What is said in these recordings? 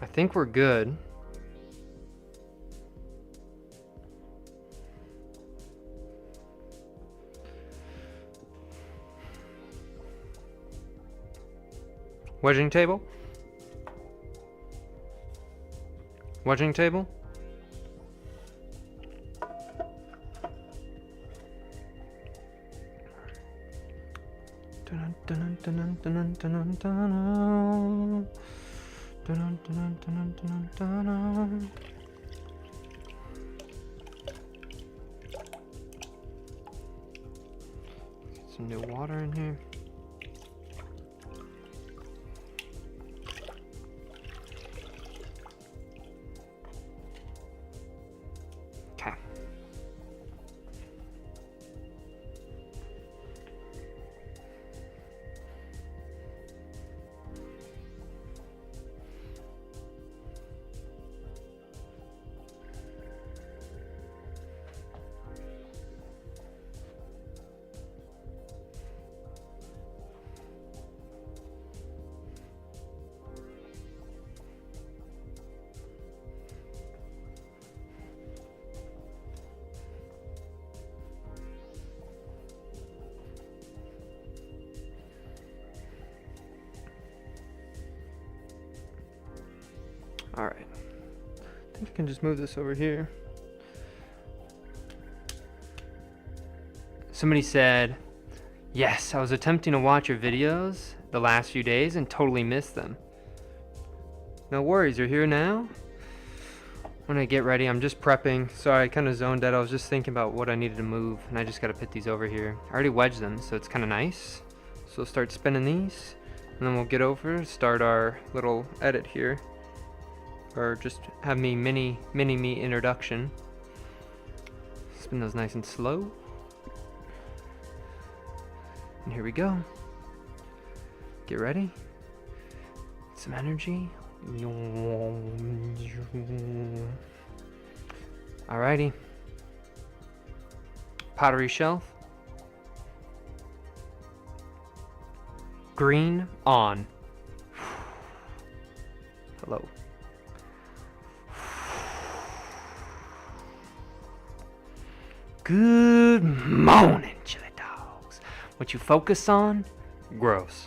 I think we're good. Wedging table? Wedging table? Some new water in here. Okay. All right, I think I can just move this over here. Somebody said, yes, I was attempting to watch your videos the last few days and totally missed them. No worries, you're here now. When I get ready, I'm just prepping. Sorry, I kind of zoned out. I was just thinking about what I needed to move, and I just got to put these over here. I already wedged them, so it's kind of nice. So we'll start spinning these, and then we'll get over, start our little edit here. Or just have me mini me introduction. Spin those nice and slow. And here we go. Get ready. Some energy. Alrighty. Pottery shelf. Green on. Hello. Good morning, chili dogs. What you focus on grows.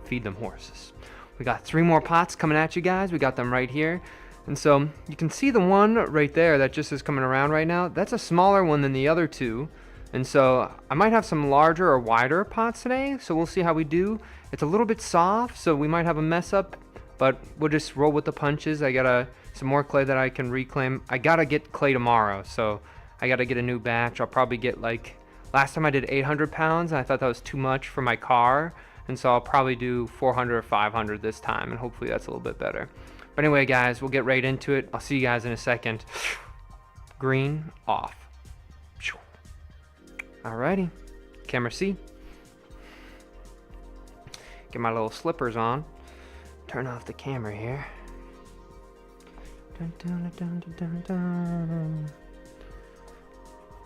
Feed them horses. We got 3 more pots coming at you guys. We got them right here. And so you can see the one right there that just is coming around right now. That's a smaller one than the other 2. And so I might have some larger or wider pots today. So we'll see how we do. It's a little bit soft, so we might have a mess up, but we'll just roll with the punches. I got some more clay that I can reclaim. I gotta get clay tomorrow, so I gotta get a new batch. I'll probably get, like, last time I did 800 pounds and I thought that was too much for my car. And so I'll probably do 400 or 500 this time, and hopefully that's a little bit better. But anyway, guys, we'll get right into it. I'll see you guys in a second. Green off. Alrighty, camera C. Get my little slippers on. Turn off the camera here. Dun, dun, dun, dun, dun, dun.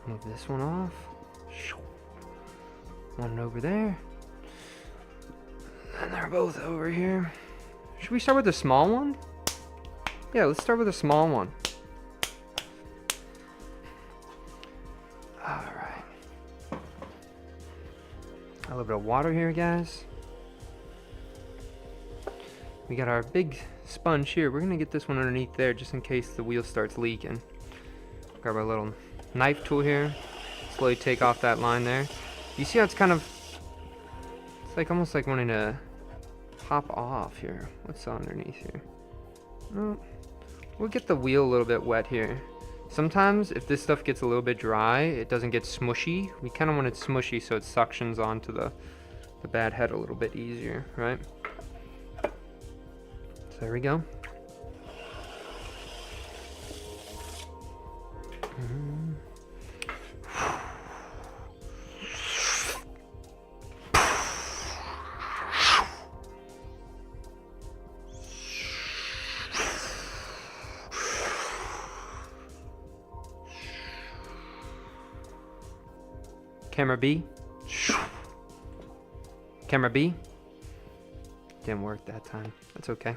Move this one off. One over there. And they're both over here. Should we start with the small one? Yeah, let's start with the small one. Alright. A little bit of water here, guys. We got our big sponge here. We're gonna get this one underneath there just in case the wheel starts leaking. Grab our little knife tool here. Slowly take off that line there. You see how it's kind of, it's like almost like wanting to pop off here. What's underneath here? Oh, we'll get the wheel a little bit wet here. Sometimes if this stuff gets a little bit dry, it doesn't get smushy. We kind of want it smushy so it suctions onto the bad head a little bit easier, right? So there we go. Camera B. Camera B. Didn't work that time. That's okay.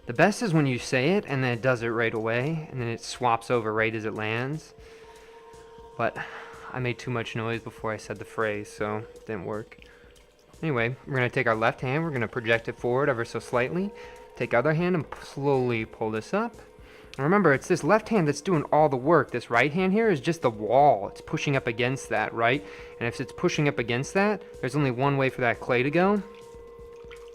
The best is when you say it and then it does it right away, and then it swaps over right as it lands. But I made too much noise before I said the phrase, so it didn't work. Anyway, we're going to take our left hand, we're going to project it forward ever so slightly. Take other hand and slowly pull this up. And remember, it's this left hand that's doing all the work. This right hand here is just the wall. It's pushing up against that, right? And if it's pushing up against that, there's only one way for that clay to go,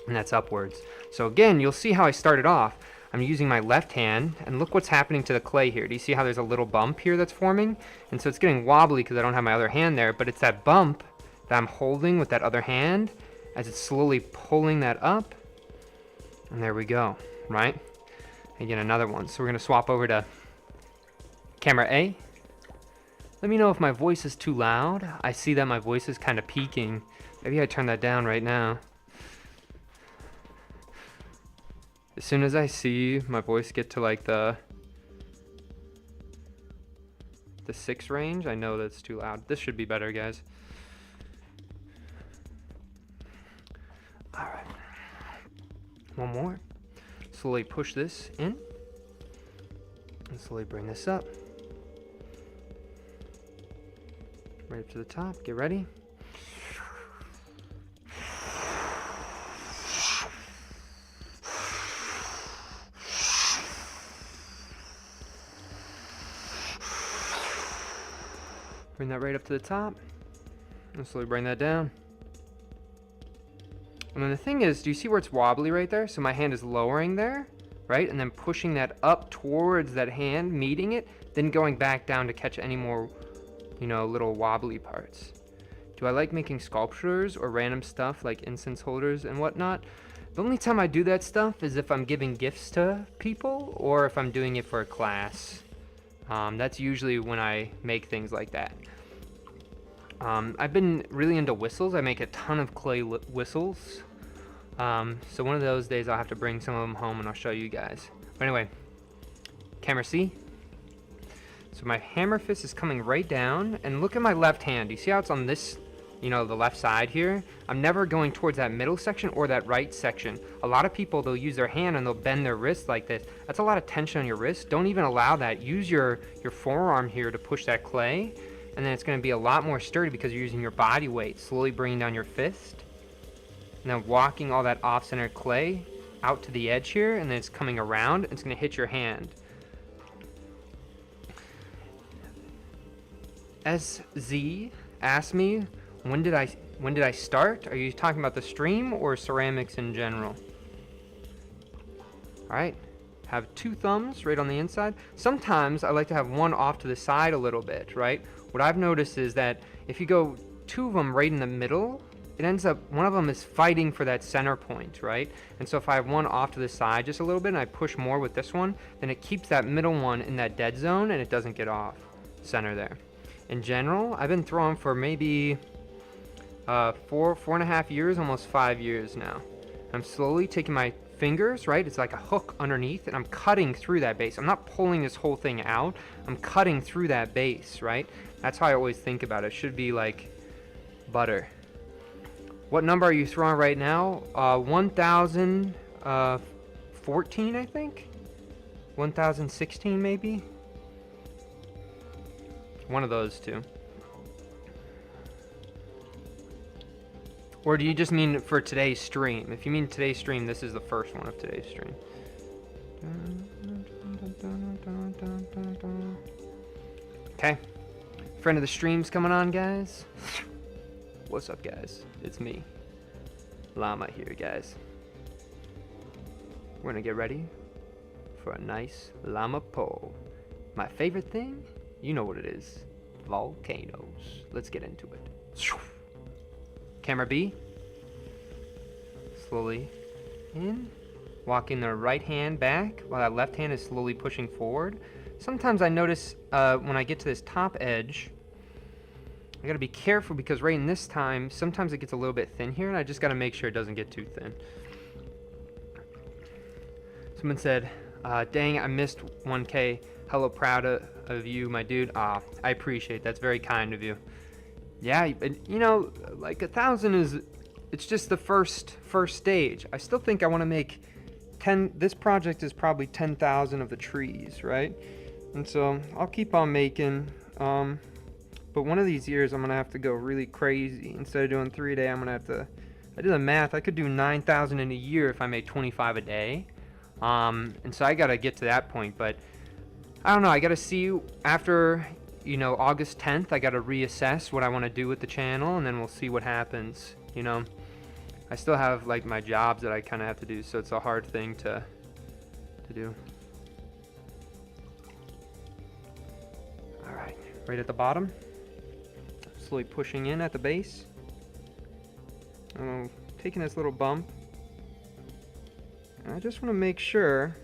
and that's upwards. So again, you'll see how I started off. I'm using my left hand, and look what's happening to the clay here. Do you see how there's a little bump here that's forming? And so it's getting wobbly because I don't have my other hand there, but it's that bump that I'm holding with that other hand as it's slowly pulling that up. And there we go, right? Again, another one. So we're going to swap over to camera A. Let me know if my voice is too loud. I see that my voice is kind of peaking. Maybe I turn that down right now. As soon as I see my voice get to like the 6 range, I know that's too loud. This should be better, guys. All right. One more. Slowly push this in. And slowly bring this up. Right up to the top. Get ready. Bring that right up to the top, and slowly bring that down. And then the thing is, do you see where it's wobbly right there? So my hand is lowering there, right? And then pushing that up towards that hand, meeting it, then going back down to catch any more, you know, little wobbly parts. Do I like making sculptures or random stuff like incense holders and whatnot? The only time I do that stuff is if I'm giving gifts to people or if I'm doing it for a class. That's usually when I make things like that. I've been really into whistles. I make a ton of clay whistles. So one of those days I'll have to bring some of them home and I'll show you guys. But anyway, camera C. So my hammer fist is coming right down, and look at my left hand. You see how it's on this, you know, the left side here? I'm never going towards that middle section or that right section. A lot of people, they'll use their hand and they'll bend their wrist like this. That's a lot of tension on your wrist. Don't even allow that. Use your forearm here to push that clay, and then it's going to be a lot more sturdy because you're using your body weight, slowly bringing down your fist, and then walking all that off-center clay out to the edge here, and then it's coming around, and it's going to hit your hand. SZ asked me, when did I start? Are you talking about the stream or ceramics in general? All right, have 2 thumbs right on the inside. Sometimes I like to have one off to the side a little bit, right? What I've noticed is that if you go 2 of them right in the middle, it ends up, one of them is fighting for that center point, right? And so if I have one off to the side just a little bit and I push more with this one, then it keeps that middle one in that dead zone and it doesn't get off center there. In general, I've been throwing for maybe 4.5 years, almost 5 years now. I'm slowly taking my fingers, right? It's like a hook underneath, and I'm cutting through that base. I'm not pulling this whole thing out. I'm cutting through that base, right? That's how I always think about it. It should be like butter. What number are you throwing right now? 1014, I think? 1016 maybe? One of those two. Or do you just mean for today's stream? If you mean today's stream, this is the first one of today's stream. Okay. Friend of the stream's coming on, guys. What's up, guys? It's me. Llama here, guys. We're gonna get ready for a nice llama pole. My favorite thing? You know what it is. Volcanoes. Let's get into it. Camera B. Slowly in. Walking the right hand back while that left hand is slowly pushing forward. Sometimes I notice when I get to this top edge, I gotta be careful because right in this time, sometimes it gets a little bit thin here and I just gotta make sure it doesn't get too thin. Someone said, dang, I missed 1K. Hello, proud of you, my dude. I appreciate it. That's very kind of you. Yeah, you know, like 1,000 is, it's just the first stage. I still think I want to make this project is probably 10,000 of the trees, right? And so I'll keep on making, but one of these years I'm gonna have to go really crazy. Instead of doing 3 a day, I'm gonna have to, I did the math, I could do 9,000 in a year if I made 25 a day. And so I gotta get to that point, but I don't know, I gotta see after, you know, August 10th, I gotta reassess what I wanna do with the channel, and then we'll see what happens, you know. I still have like my jobs that I kinda have to do, so it's a hard thing to do. All right, right at the bottom. Slowly pushing in at the base. I'm taking this little bump. And I just want to make sure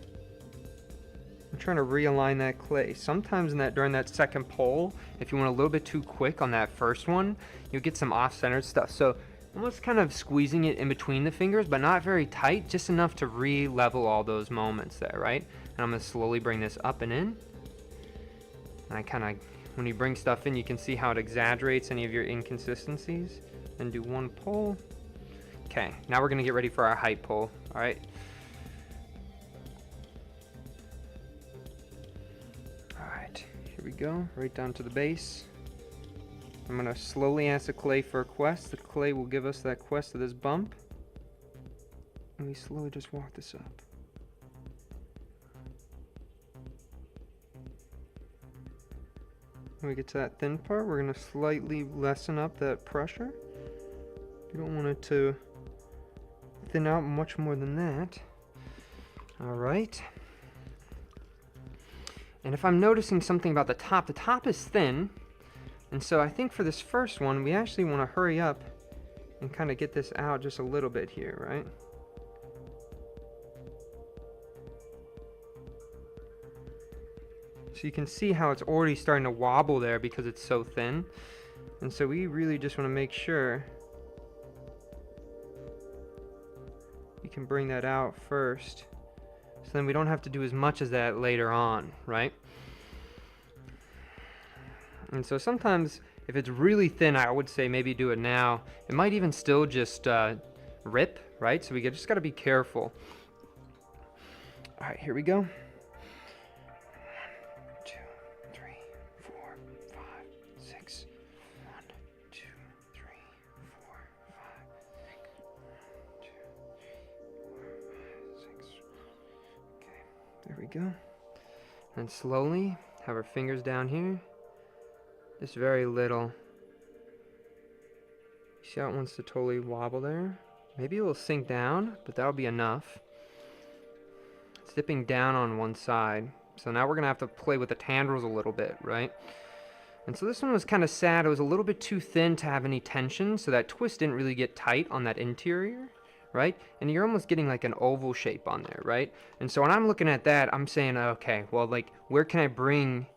I'm trying to realign that clay. Sometimes during that second pull, if you went a little bit too quick on that first one, you'll get some off-centered stuff. So almost kind of squeezing it in between the fingers, but not very tight, just enough to re-level all those moments there, right? And I'm going to slowly bring this up and in. And I kind of, when you bring stuff in, you can see how it exaggerates any of your inconsistencies. And do one pull. Okay, now we're gonna get ready for our height pull. All right. All right, here we go, right down to the base. I'm gonna slowly ask the clay for a quest. The clay will give us that quest of this bump. And we slowly just walk this up. When we get to that thin part, we're going to slightly lessen up that pressure. You don't want it to thin out much more than that. All right. And if I'm noticing something about the top is thin. And so I think for this first one, we actually want to hurry up and kind of get this out just a little bit here, right? So you can see how it's already starting to wobble there because it's so thin. And so we really just want to make sure we can bring that out first. So then we don't have to do as much as that later on, right? And so sometimes if it's really thin, I would say maybe do it now. It might even still just rip, right? So we just got to be careful. All right, here we go. 1, 2, 3, 4, 5, 6. 1, 2, 3, 4, 5, 6. Okay, there we go. And slowly have our fingers down here. Just very little. See how it wants to totally wobble there? Maybe it will sink down, but that'll be enough. It's dipping down on one side. So now we're gonna have to play with the tendrils a little bit, right? And so this one was kind of sad. It was a little bit too thin to have any tension, so that twist didn't really get tight on that interior, right? And you're almost getting like an oval shape on there, right? And so when I'm looking at that, I'm saying, okay, well, like, where can I bring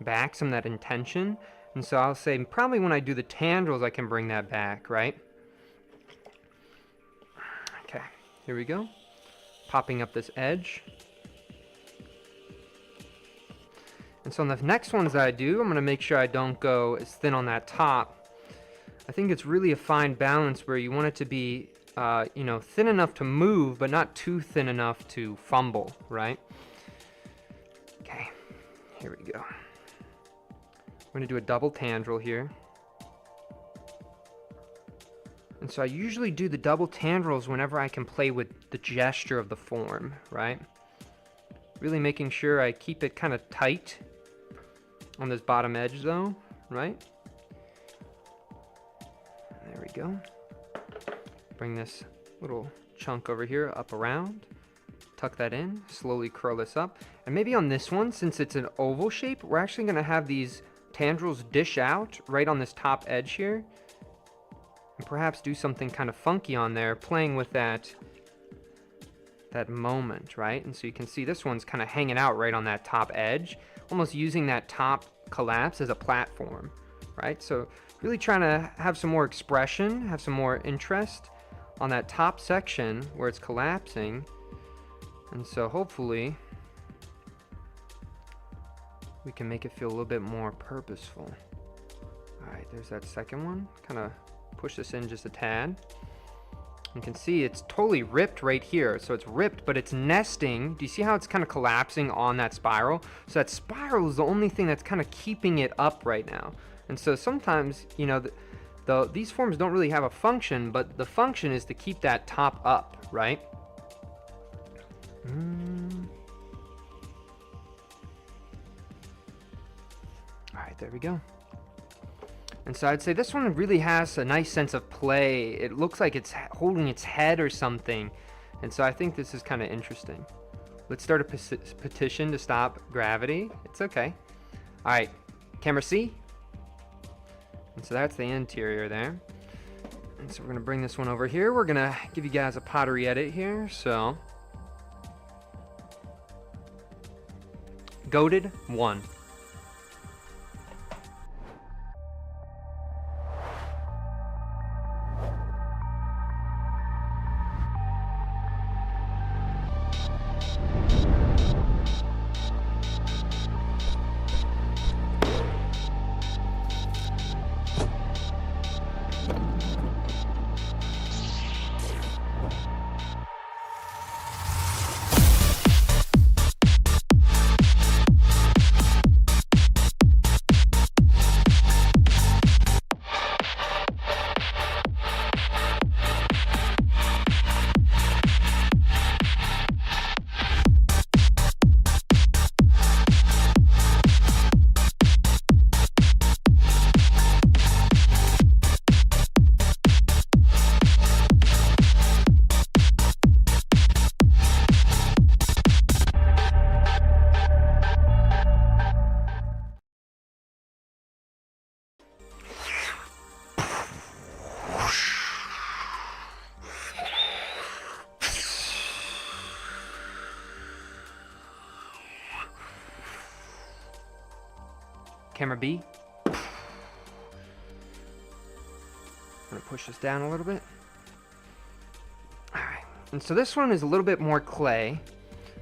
back some of that intention? And so I'll say probably when I do the tendrils, I can bring that back, right? Okay, here we go. Popping up this edge. And so on the next ones that I do, I'm going to make sure I don't go as thin on that top. I think it's really a fine balance where you want it to be, you know, thin enough to move, but not too thin enough to fumble, right? Okay, here we go. I'm going to do a double tendril here. And so I usually do the double tendrils whenever I can play with the gesture of the form, right? Really making sure I keep it kind of tight on this bottom edge though, right? There we go. Bring this little chunk over here up around. Tuck that in, slowly curl this up. And maybe on this one, since it's an oval shape, we're actually going to have these tendrils dish out right on this top edge here. And perhaps do something kind of funky on there, playing with that moment, right? And so you can see this one's kind of hanging out right on that top edge, almost using that top collapse as a platform, right? So really trying to have some more expression, have some more interest on that top section where it's collapsing. And so hopefully we can make it feel a little bit more purposeful. All right, there's that second one. Kind of push this in just a tad. You can see it's totally ripped right here. So it's ripped, but it's nesting. Do you see how it's kind of collapsing on that spiral? So that spiral is the only thing that's kind of keeping it up right now. And so sometimes, you know, these forms don't really have a function, but the function is to keep that top up, right? All right, there we go. And so I'd say this one really has a nice sense of play. It looks like it's holding its head or something. And so I think this is kind of interesting. Let's start a petition to stop gravity. It's okay. All right, camera C. And so that's the interior there. And so we're gonna bring this one over here. We're gonna give you guys a pottery edit here. So, goated 1. Camera B. I'm gonna push this down a little bit. All right, and so this one is a little bit more clay.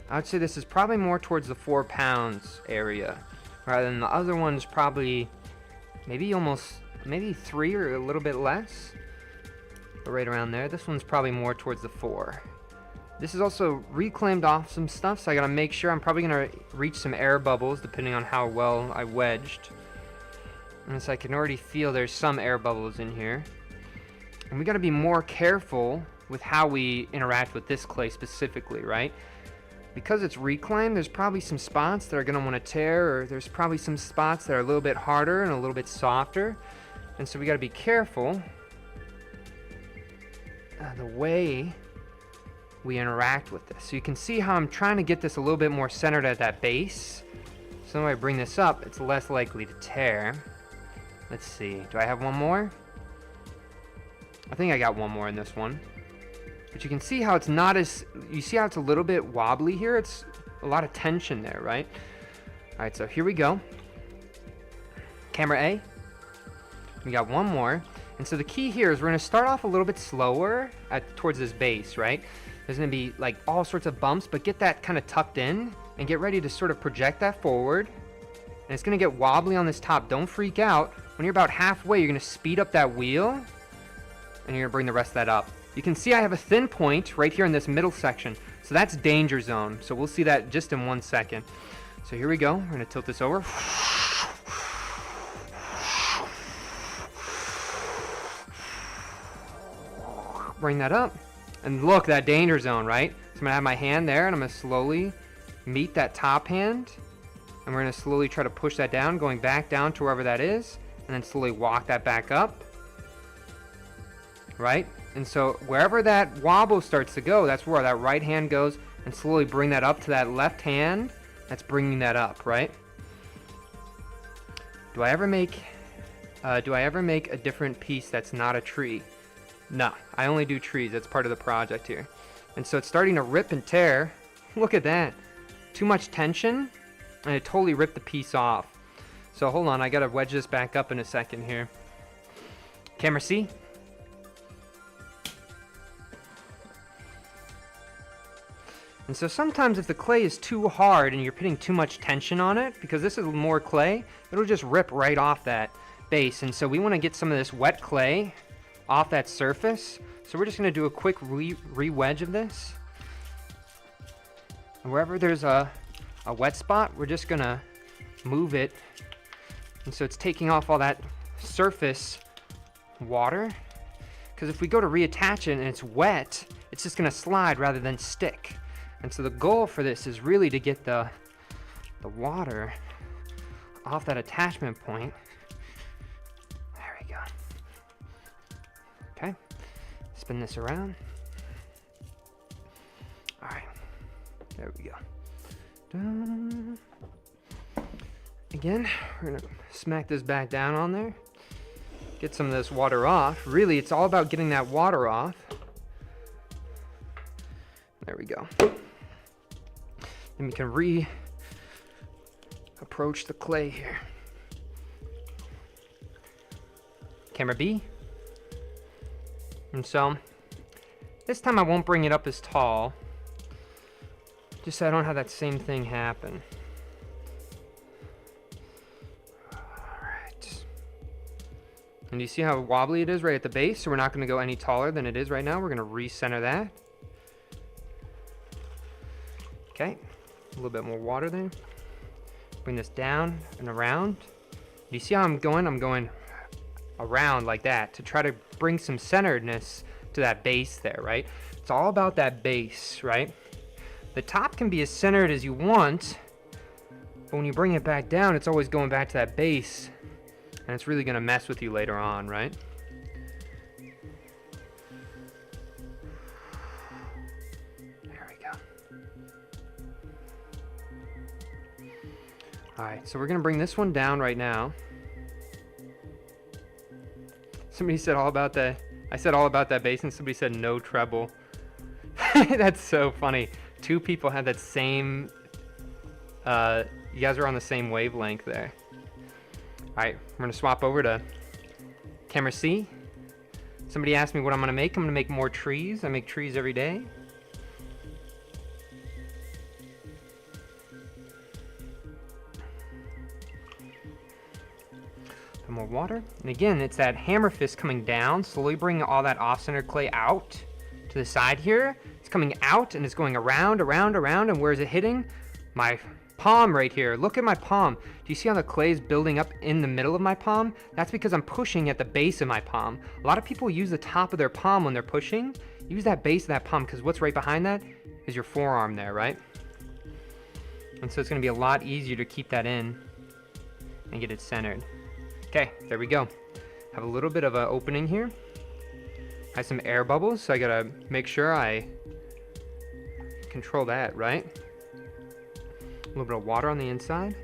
I would say this is probably more towards the 4 pounds area, rather than the other one's probably maybe 3 or a little bit less, but right around there. This one's probably more towards the 4. This is also reclaimed off some stuff, so I gotta make sure. I'm probably gonna reach some air bubbles depending on how well I wedged. And so I can already feel there's some air bubbles in here. And we gotta be more careful with how we interact with this clay specifically, right? Because it's reclaimed, there's probably some spots that are gonna wanna tear, or there's probably some spots that are a little bit harder and a little bit softer. And so we gotta be careful the way we interact with this. So you can see how I'm trying to get this a little bit more centered at that base. So when I bring this up, it's less likely to tear. Let's see, do I have one more? I think I got one more in this one. But you can see how it's not as, you see how it's a little bit wobbly here? It's a lot of tension there, right? All right, so here we go. Camera A. We got one more. And so the key here is we're gonna start off a little bit slower towards this base, right? There's gonna be like all sorts of bumps, but get that kind of tucked in and get ready to sort of project that forward. And it's gonna get wobbly on this top. Don't freak out. When you're about halfway, you're gonna speed up that wheel and you're gonna bring the rest of that up. You can see I have a thin point right here in this middle section. So that's danger zone. So we'll see that just in 1 second. So here we go. We're gonna tilt this over. Bring that up. And look, that danger zone, right? So I'm gonna have my hand there and I'm gonna slowly meet that top hand. And we're gonna slowly try to push that down, going back down to wherever that is. And then slowly walk that back up. Right? And so wherever that wobble starts to go, that's where that right hand goes. And slowly bring that up to that left hand. That's bringing that up, right? Do I ever make a different piece that's not a tree? No, I only do trees. That's part of the project here. And so it's starting to rip and tear. Look at that. Too much tension, and it totally ripped the piece off. So hold on, I gotta wedge this back up in a second here. Camera C. And so sometimes if the clay is too hard and you're putting too much tension on it, because this is more clay, it'll just rip right off that base. And so we wanna get some of this wet clay off that surface. So we're just gonna do a quick re-wedge of this. And wherever there's a wet spot, we're just gonna move it. And so it's taking off all that surface water. Because if we go to reattach it and it's wet, it's just gonna slide rather than stick. And so the goal for this is really to get the water off that attachment point. There we go. Okay, spin this around. All right, there we go. Dun. Again, we're gonna smack this back down on there. Get some of this water off. Really, it's all about getting that water off. There we go. Then we can approach the clay here. Camera B. And so, this time I won't bring it up as tall, just so I don't have that same thing happen. And you see how wobbly it is right at the base? So we're not going to go any taller than it is right now. We're going to recenter that. Okay, a little bit more water there. Bring this down and around. You see how I'm going? I'm going around like that to try to bring some centeredness to that base there, right? It's all about that base, right? The top can be as centered as you want, but when you bring it back down, it's always going back to that base. And it's really gonna mess with you later on, right? There we go. All right, so we're gonna bring this one down right now. Somebody said all about that. I said all about that bass, and somebody said no treble. That's so funny. Two people had that same, you guys are on the same wavelength there. All right, we're gonna swap over to camera C. Somebody asked me what I'm gonna make. I'm gonna make more trees. I make trees every day. Some more water. And again, it's that hammer fist coming down, slowly bringing all that off-center clay out to the side here. It's coming out and it's going around, around, around, and where is it hitting? My palm right here. Look at my palm. Do you see how the clay is building up in the middle of my palm? That's because I'm pushing at the base of my palm. A lot of people use the top of their palm when they're pushing. Use that base of that palm, because what's right behind that is your forearm there, right? And so it's going to be a lot easier to keep that in and get it centered. Okay, there we go. Have a little bit of an opening here. I have some air bubbles, so I got to make sure I control that, right? A little bit of water on the inside.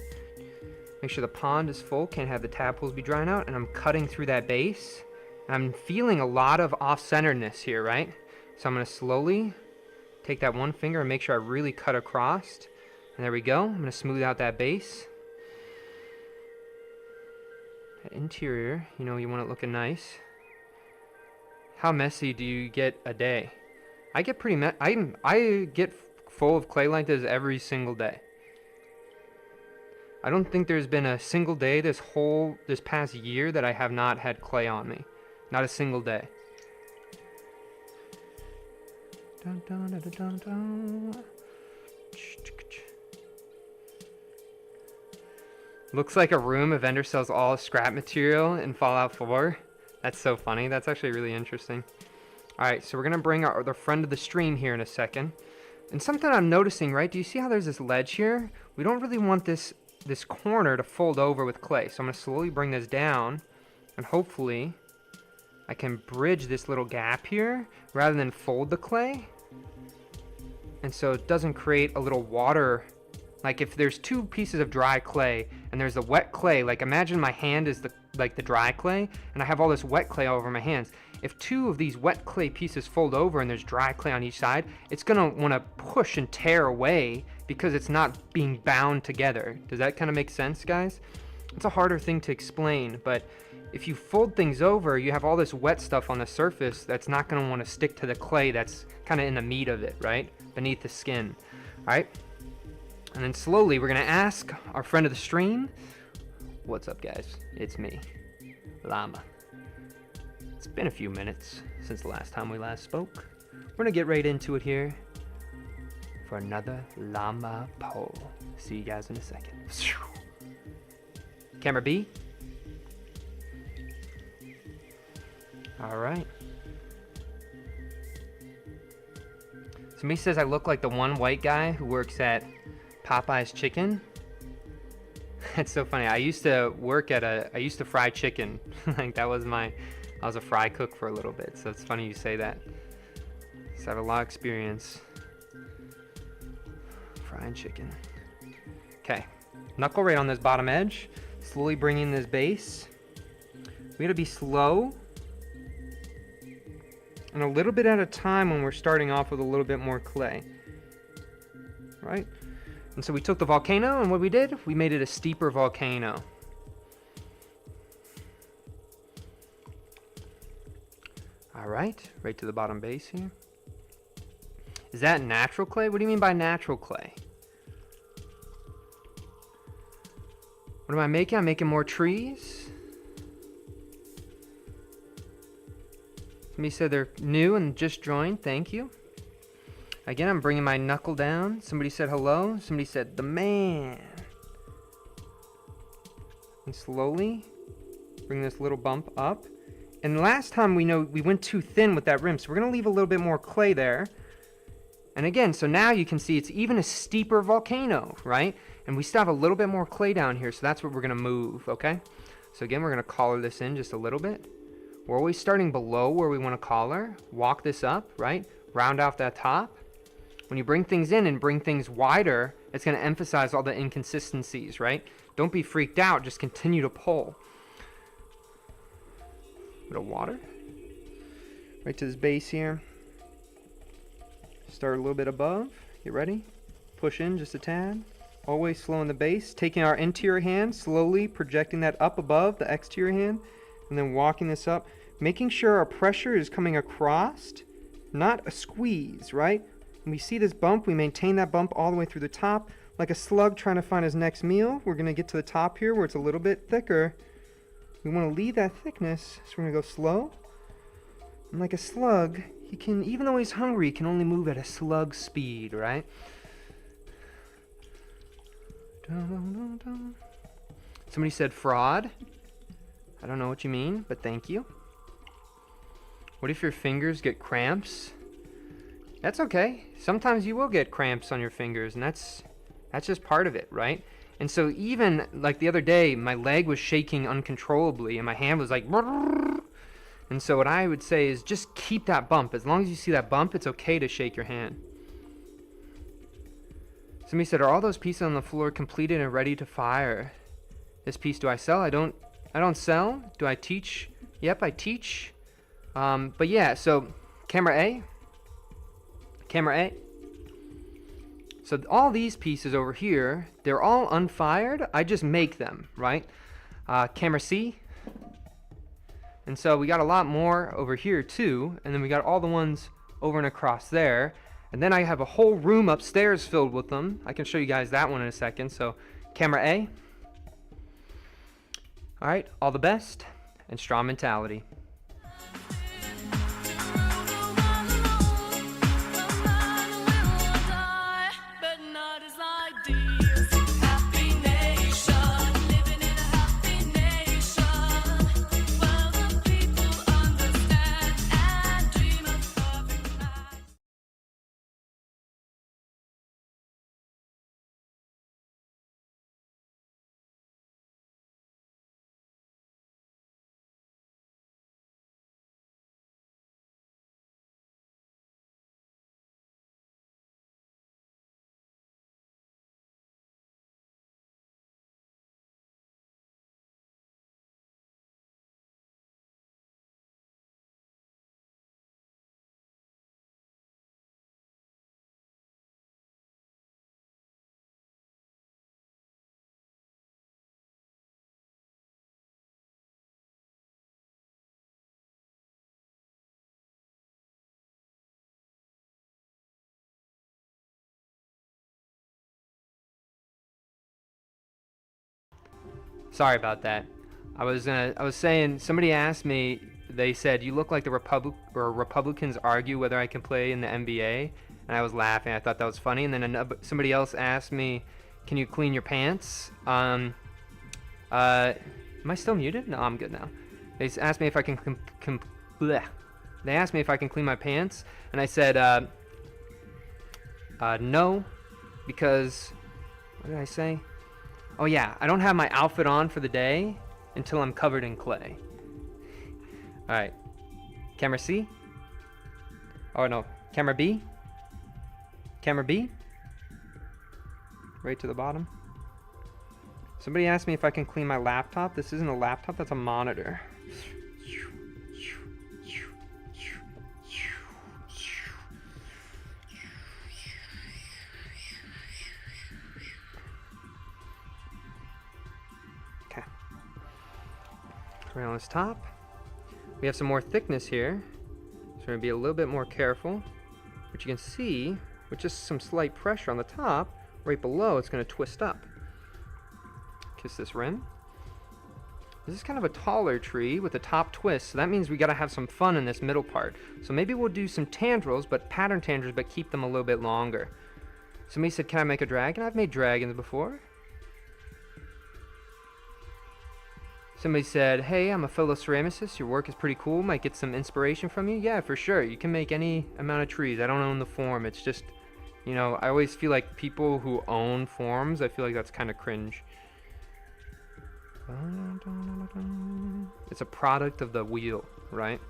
Make sure the pond is full, can't have the tadpoles be drying out, and I'm cutting through that base. And I'm feeling a lot of off-centeredness here, right? So I'm gonna slowly take that one finger and make sure I really cut across. And there we go. I'm gonna smooth out that base. That interior, you know, you want it looking nice. How messy do you get a day? I get pretty I get full of clay like this every single day. I don't think there's been a single day this past year that I have not had clay on me. Not a single day. Dun, dun, dun, dun, dun. Looks like a room a vendor sells all scrap material in Fallout 4. That's so funny. That's actually really interesting. Alright, so we're going to bring the friend of the stream here in a second. And something I'm noticing, right? Do you see how there's this ledge here? We don't really want this corner to fold over with clay. So I'm going to slowly bring this down. And hopefully I can bridge this little gap here rather than fold the clay. And so it doesn't create a little water. Like if there's two pieces of dry clay and there's the wet clay, like imagine my hand is the dry clay and I have all this wet clay all over my hands. If two of these wet clay pieces fold over and there's dry clay on each side, it's gonna wanna push and tear away because it's not being bound together. Does that kind of make sense, guys? It's a harder thing to explain, but if you fold things over, you have all this wet stuff on the surface that's not gonna wanna stick to the clay that's kind of in the meat of it, right? Beneath the skin, all right? And then slowly we're gonna ask our friend of the stream, what's up guys? It's me, Llama. It's been a few minutes since the last time we last spoke. We're gonna get right into it here for another llama pole. See you guys in a second. Camera B. All right. Somebody says I look like the one white guy who works at Popeye's Chicken. That's so funny. I used to fry chicken. Like I was a fry cook for a little bit. So it's funny you say that. So I have a lot of experience frying chicken. Okay, knuckle right on this bottom edge. Slowly bringing this base. We gotta be slow and a little bit at a time when we're starting off with a little bit more clay. Right? And so we took the volcano, and what we did, we made it a steeper volcano. All right to the bottom base here. Is that natural clay? What do you mean by natural clay? What am I making? I'm making more trees. Somebody said they're new and just joined. Thank you. Again, I'm bringing my knuckle down. Somebody said hello. Somebody said the man. And slowly bring this little bump up. And last time we went too thin with that rim, so we're gonna leave a little bit more clay there. And again, so now you can see it's even a steeper volcano, right? And we still have a little bit more clay down here, so that's what we're gonna move, okay? So again, we're gonna collar this in just a little bit. We're always starting below where we wanna collar. Walk this up, right? Round off that top. When you bring things in and bring things wider, it's gonna emphasize all the inconsistencies, right? Don't be freaked out, just continue to pull. Bit of water. Right to this base here. Start a little bit above. Get ready. Push in just a tad. Always slowing the base. Taking our interior hand, slowly projecting that up above the exterior hand, and then walking this up. Making sure our pressure is coming across, not a squeeze, right? When we see this bump, we maintain that bump all the way through the top. Like a slug trying to find his next meal. We're going to get to the top here where it's a little bit thicker. We want to leave that thickness, so we're going to go slow. And like a slug, he can, even though he's hungry, he can only move at a slug speed, right? Somebody said fraud. I don't know what you mean, but thank you. What if your fingers get cramps? That's okay. Sometimes you will get cramps on your fingers, and that's just part of it, right? And so even like the other day, my leg was shaking uncontrollably, and my hand was like, and so what I would say is just keep that bump. As long as you see that bump, it's okay to shake your hand. Somebody said, are all those pieces on the floor completed and ready to fire? This piece, do I sell? I don't sell. Do I teach? Yep, I teach. But yeah, so camera A. Camera A. So all these pieces over here, they're all unfired. I just make them, right? Camera C. And so we got a lot more over here too. And then we got all the ones over and across there. And then I have a whole room upstairs filled with them. I can show you guys that one in a second. So camera A. All right, all the best and strong mentality. Sorry about that. I was saying, somebody asked me, they said, "You look like the Republicans argue whether I can play in the NBA," and I was laughing. I thought that was funny. And then somebody else asked me, "Can you clean your pants?" Am I still muted? No, I'm good now. They asked me if I can They asked me if I can clean my pants, and I said no, because what did I say? Oh yeah, I don't have my outfit on for the day until I'm covered in clay. All right, camera C. Oh no, camera B. Camera B. Right to the bottom. Somebody asked me if I can clean my laptop. This isn't a laptop, that's a monitor. Okay. Right on this top. We have some more thickness here, so we're going to be a little bit more careful. But you can see, with just some slight pressure on the top, right below, it's going to twist up. Kiss this rim. This is kind of a taller tree with a top twist, so that means we got to have some fun in this middle part. So maybe we'll do some tendrils, but pattern tendrils, but keep them a little bit longer. Somebody said, "Can I make a dragon?" I've made dragons before. Somebody said, "Hey, I'm a fellow ceramicist. Your work is pretty cool. Might get some inspiration from you." Yeah, for sure. You can make any amount of trees. I don't own the form. It's just, you know, I always feel like people who own forms, I feel like that's kind of cringe. It's a product of the wheel, right?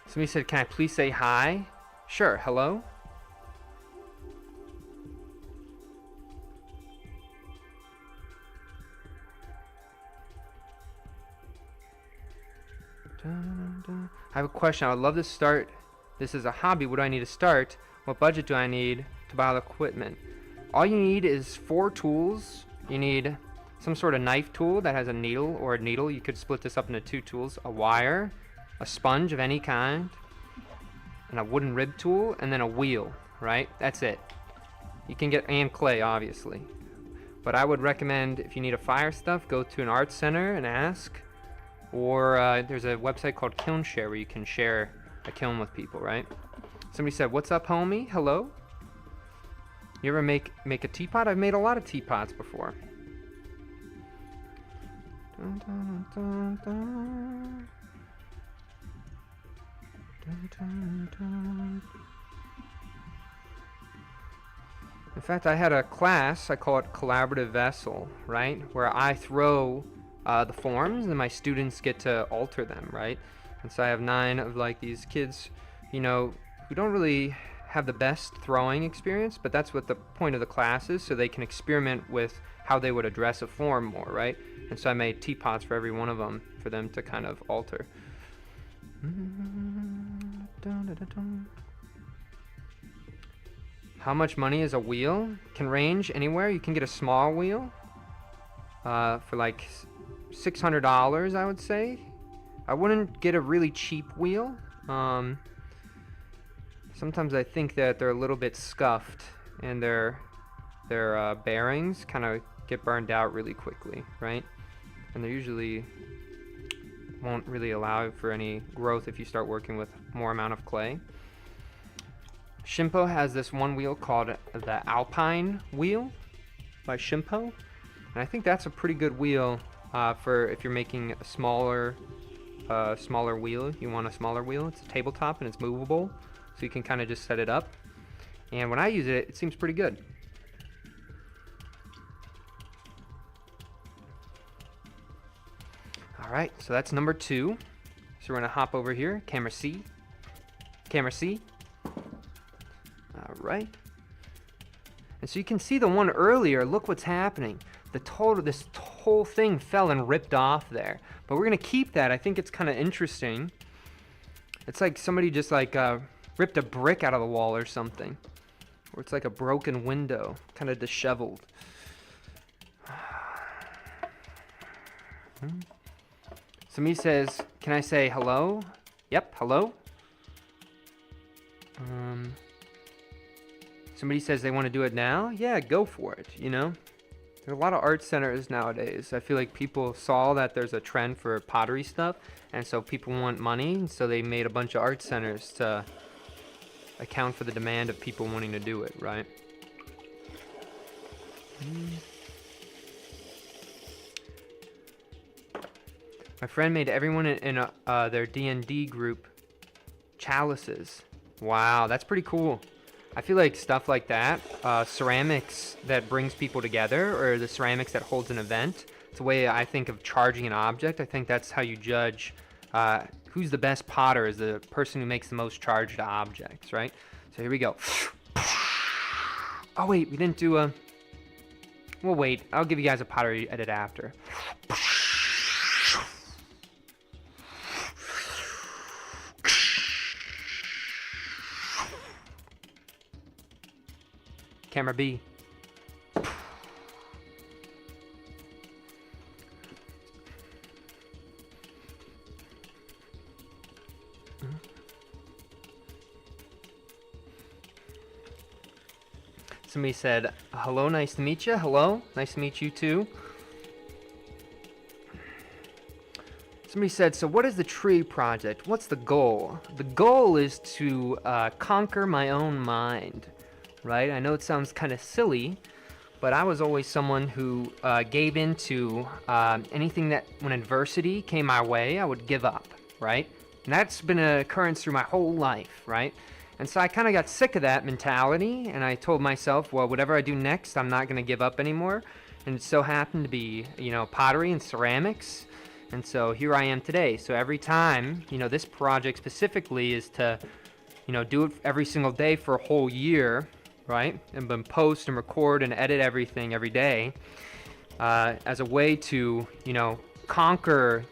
Somebody said, "Can I please say hi?" Sure, hello. I have a question. I would love to start. This is a hobby. What do I need to start? What budget do I need to buy all the equipment? All you need is 4 tools. You need some sort of knife tool that has a needle or a needle. You could split this up into 2 tools. A wire, a sponge of any kind, and a wooden rib tool, and then a wheel, right? That's it. You can get, and clay, obviously. But I would recommend, if you need a fire stuff, go to an art center and ask. Or there's a website called Kiln Share where you can share a kiln with people, right? Somebody said, "What's up, homie? Hello?" You ever make a teapot? I've made a lot of teapots before. Dun, dun, dun, dun. Dun, dun, dun. In fact, I had a class, I call it Collaborative Vessel, right? Where I throw the forms and my students get to alter them, right? And so I have 9 of like these kids, you know, who don't really have the best throwing experience, but that's what the point of the class is, so they can experiment with how they would address a form more, right? And so I made teapots for every one of them for them to kind of alter. How much money is a wheel? Can range anywhere. You can get a small wheel for like $600, I would say. I wouldn't get a really cheap wheel. Sometimes I think that they're a little bit scuffed and their bearings kind of get burned out really quickly, right? And they usually won't really allow for any growth if you start working with more amount of clay. Shimpo has this one wheel called the Alpine wheel by Shimpo, and I think that's a pretty good wheel for if you're making a smaller wheel. You want a smaller wheel. It's a tabletop and it's movable, so you can kind of just set it up. And when I use it, it seems pretty good. All right, so that's number 2. So we're gonna hop over here, camera C. Camera C. All right. And so you can see the one earlier, look what's happening. This whole thing fell and ripped off there. But we're gonna keep that. I think it's kind of interesting. It's like somebody just like ripped a brick out of the wall or something. Or it's like a broken window, kind of disheveled. Somebody says, "Can I say hello?" Yep, hello. Somebody says they want to do it now. Yeah, go for it, you know? There's a lot of art centers nowadays. I feel like people saw that there's a trend for pottery stuff, and so people want money, and so they made a bunch of art centers to account for the demand of people wanting to do it, right? My friend made everyone in their D&D group chalices. Wow, that's pretty cool. I feel like stuff like that, ceramics that brings people together, or the ceramics that holds an event, it's a way I think of charging an object. I think that's how you judge who's the best potter, is the person who makes the most charged objects, right? So here we go. Oh wait, we didn't do a... Well, wait, I'll give you guys a pottery edit after. Camera B. Somebody said, hello, nice to meet you. Hello, nice to meet you too. Somebody said, so what is the tree project? What's the goal? The goal is to conquer my own mind, right? I know it sounds kind of silly, but I was always someone who gave into anything that, when adversity came my way, I would give up, right? And that's been an occurrence through my whole life, right? And so I kind of got sick of that mentality, and I told myself, well, whatever I do next, I'm not going to give up anymore. And it so happened to be, you know, pottery and ceramics. And so here I am today. So every time, you know, this project specifically is to, you know, do it every single day for a whole year, right? And then post and record and edit everything every day as a way to, you know, conquer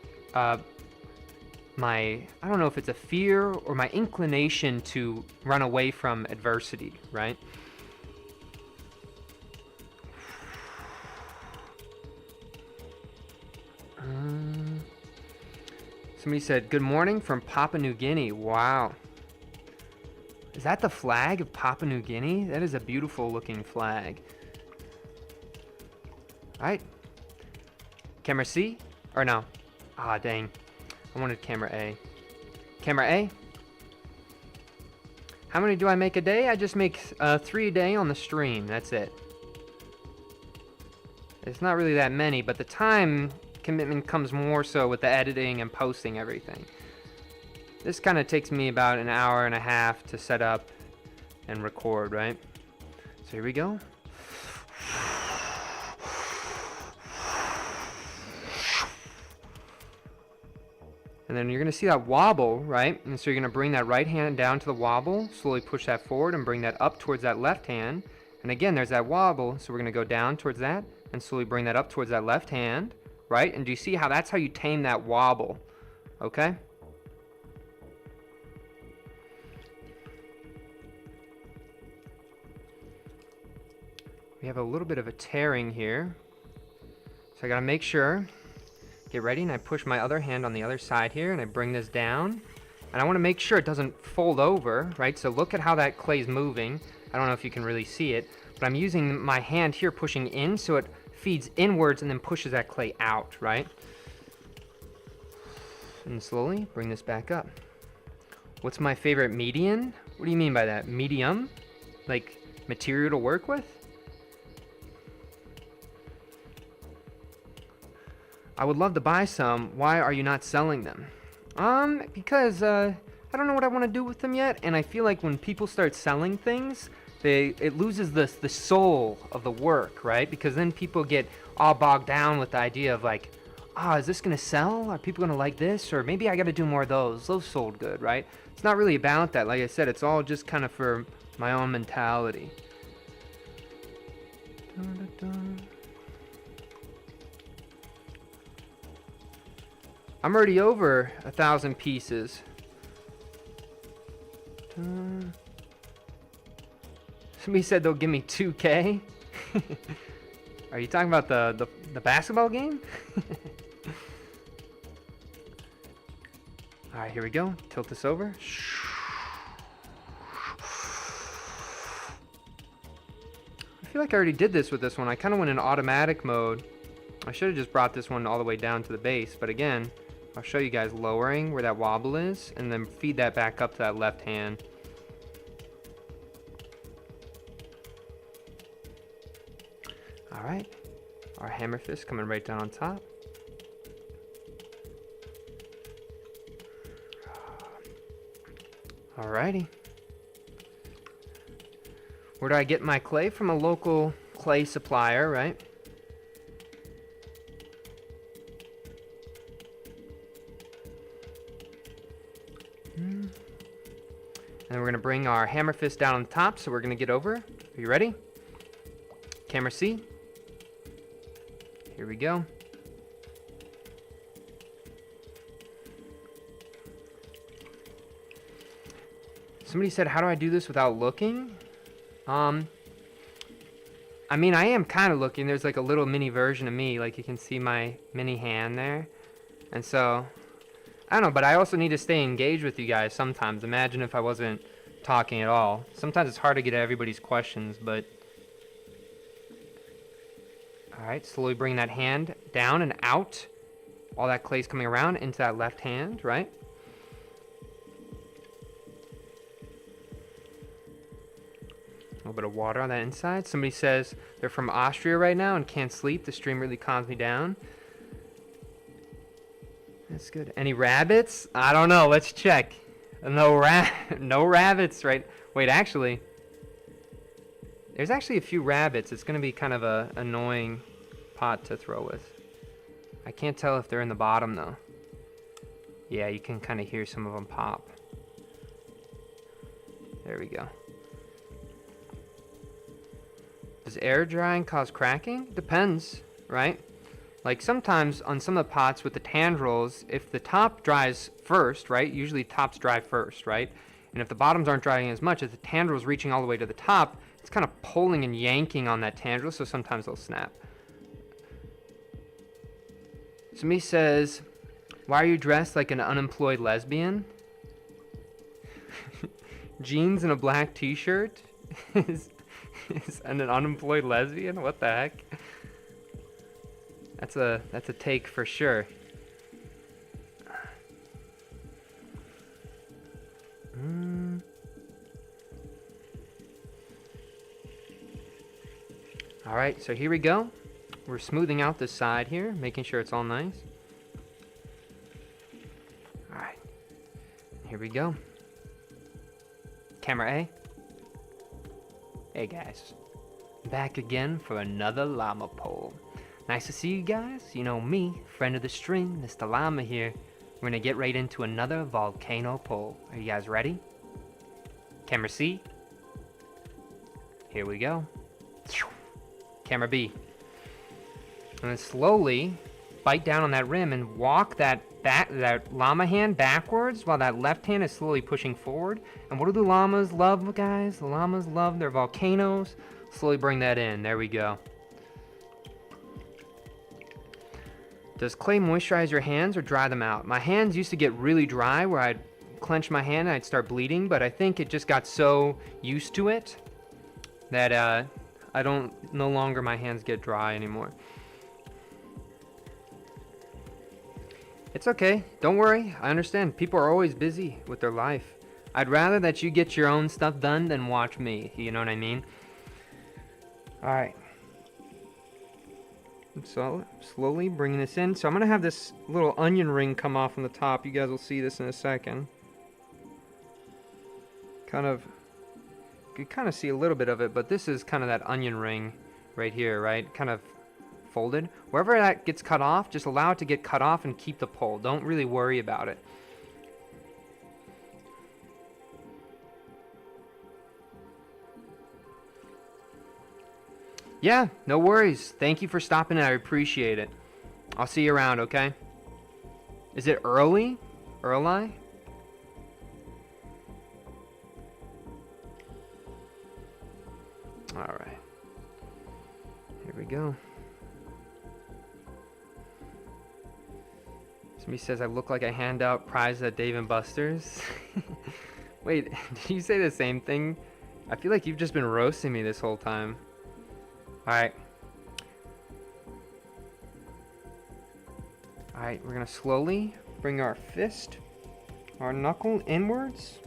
I don't know if it's a fear or my inclination to run away from adversity, right? Somebody said, good morning from Papua New Guinea. Wow. Is that the flag of Papua New Guinea? That is a beautiful looking flag. All right. Camera C? Or no? Ah, dang. I wanted camera A. Camera A? How many do I make a day? I just make 3 a day on the stream. That's it. It's not really that many, but the time commitment comes more so with the editing and posting everything. This kind of takes me about an hour and a half to set up and record, right? So here we go. And then you're going to see that wobble, right? And so you're going to bring that right hand down to the wobble, slowly push that forward and bring that up towards that left hand. And again, there's that wobble, so we're going to go down towards that and slowly bring that up towards that left hand, right? And do you see how that's how you tame that wobble, okay? We have a little bit of a tearing here. So I got to make sure. Get ready, and I push my other hand on the other side here, and I bring this down. And I want to make sure it doesn't fold over, right? So look at how that clay's moving. I don't know if you can really see it, but I'm using my hand here pushing in so it feeds inwards and then pushes that clay out, right? And slowly bring this back up. What's my favorite medium? What do you mean by that? Medium? Like material to work with? I would love to buy some. Why are you not selling them? Because I don't know what I want to do with them yet, and I feel like when people start selling things, it loses the soul of the work, right? Because then people get all bogged down with the idea of like, is this gonna sell? Are people gonna like this? Or maybe I gotta do more of those. Those sold good, right? It's not really about that. Like I said, it's all just kind of for my own mentality. Dun, dun, dun. I'm already over 1,000 pieces. Somebody said they'll give me 2K. Are you talking about the basketball game? All right, here we go. Tilt this over. feel like I already did this with this one. I kind of went in automatic mode. I should have just brought this one all the way down to the base, but again, I'll show you guys lowering where that wobble is and then feed that back up to that left hand. All right, our hammer fist coming right down on top. Alrighty. Where do I get my clay? From a local clay supplier, right? And then we're gonna bring our hammer fist down on the top, so we're gonna get over. Are you ready? Camera C. Here we go. Somebody said, how do I do this without looking? I mean, I am kind of looking. There's like a little mini version of me. Like you can see my mini hand there. And so, I don't know, but I also need to stay engaged with you guys sometimes. Imagine if I wasn't talking at all. Sometimes it's hard to get at everybody's questions, but... Alright, slowly bring that hand down and out. All that clay's coming around into that left hand, right? A little bit of water on that inside. Somebody says they're from Austria right now and can't sleep. The stream really calms me down. That's good. Any rabbits? I don't know. Let's check. No rabbits, right? Wait, actually, there's actually a few rabbits. It's going to be kind of a annoying pot to throw with. I can't tell if they're in the bottom though. Yeah, you can kind of hear some of them pop. There we go. Does air drying cause cracking? Depends, right? Like sometimes on some of the pots with the tendrils, if the top dries first, right? Usually tops dry first, right? And if the bottoms aren't drying as much, if the tendril's reaching all the way to the top, it's kind of pulling and yanking on that tendril, so sometimes they'll snap. Somebody says, why are you dressed like an unemployed lesbian? Jeans and a black t-shirt? is an unemployed lesbian? What the heck? That's a take for sure. All right, so here we go. We're smoothing out this side here, making sure it's all nice. All right, here we go. Camera A. Hey guys, back again for another llama poll. Nice to see you guys. You know me, friend of the stream, Mr. Llama here. We're gonna get right into another volcano poll. Are you guys ready? Camera C. Here we go. Camera B. And then slowly bite down on that rim and walk that llama hand backwards while that left hand is slowly pushing forward. And what do the llamas love, guys? The llamas love their volcanoes. Slowly bring that in. There we go. Does clay moisturize your hands or dry them out? My hands used to get really dry where I'd clench my hand and I'd start bleeding, but I think it just got so used to it that no longer my hands get dry anymore. It's okay. Don't worry. I understand. People are always busy with their life. I'd rather that you get your own stuff done than watch me. You know what I mean? Alright. So, slowly bringing this in. So I'm going to have this little onion ring come off on the top. You guys will see this in a second. You can kind of see a little bit of it, but this is kind of that onion ring right here, right? Kind of folded. Wherever that gets cut off, just allow it to get cut off and keep the pull. Don't really worry about it. Yeah, no worries. Thank you for stopping in. I appreciate it. I'll see you around, okay? Is it early? Early? Alright. Here we go. Somebody says I look like I hand out prizes at Dave & Buster's. Wait, did you say the same thing? I feel like you've just been roasting me this whole time. Alright. Alright, we're gonna slowly bring our fist, our knuckle inwards.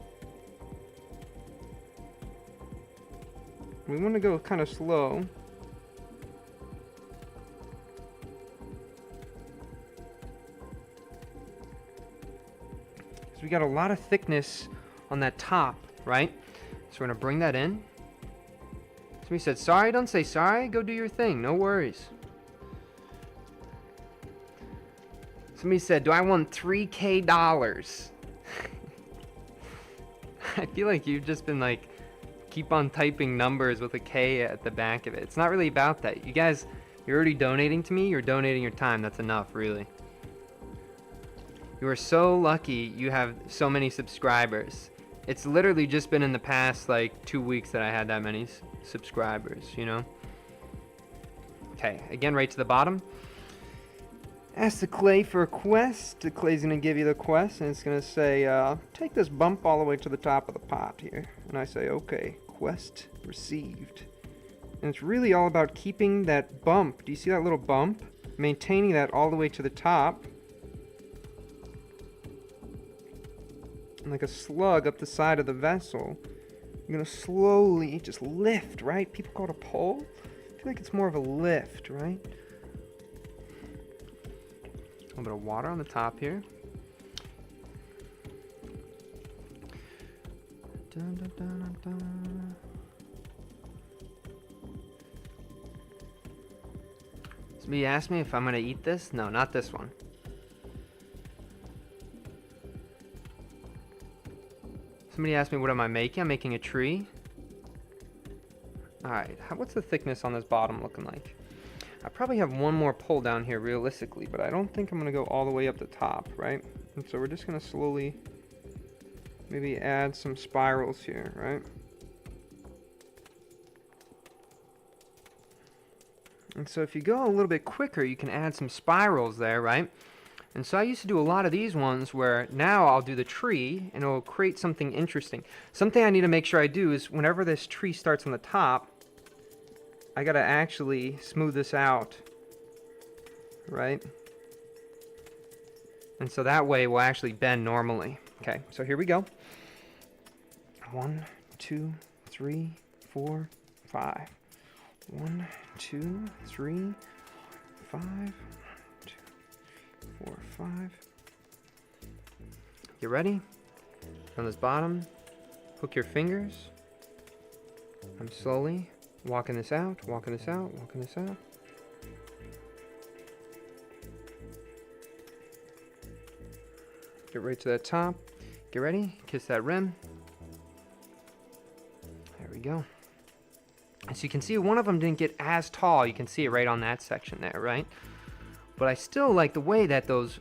We want to go kind of slow. So we got a lot of thickness on that top, right? So we're gonna bring that in. Somebody said, sorry, don't say sorry, go do your thing, no worries. Somebody said, do I want $3K? I feel like you've just been like, keep on typing numbers with a K at the back of it. It's not really about that. You guys, you're already donating to me, you're donating your time, that's enough, really. You are so lucky you have so many subscribers. It's literally just been in the past like 2 weeks that I had that many subscribers, you know? Okay, again, right to the bottom. Ask the clay for a quest. The clay's gonna give you the quest, and it's gonna say, take this bump all the way to the top of the pot here. And I say, okay, quest received. And it's really all about keeping that bump. Do you see that little bump? Maintaining that all the way to the top. And like a slug up the side of the vessel. You're gonna slowly just lift, right? People call it a pull. I feel like it's more of a lift, right? A little bit of water on the top here. Dun, dun, dun, dun. Somebody asked me if I'm gonna eat this. No, not this one. Somebody asked me what am I making? I'm making a tree. Alright, what's the thickness on this bottom looking like? I probably have one more pull down here realistically, but I don't think I'm going to go all the way up the top, right? And so we're just going to slowly maybe add some spirals here, right? And so if you go a little bit quicker, you can add some spirals there, right? And so I used to do a lot of these ones where now I'll do the tree and it'll create something interesting. Something I need to make sure I do is whenever this tree starts on the top, I gotta actually smooth this out, right? And so that way we'll actually bend normally. Okay, so here we go. 1, 2, 3, 4, 5. 1, 2, 3, 5. 2, 4, 5. You ready? On this bottom, hook your fingers. I'm slowly walking this out, walking this out, walking this out. Get right to that top. Get ready, kiss that rim. There we go. As you can see, one of them didn't get as tall. You can see it right on that section there, right? But I still like the way that those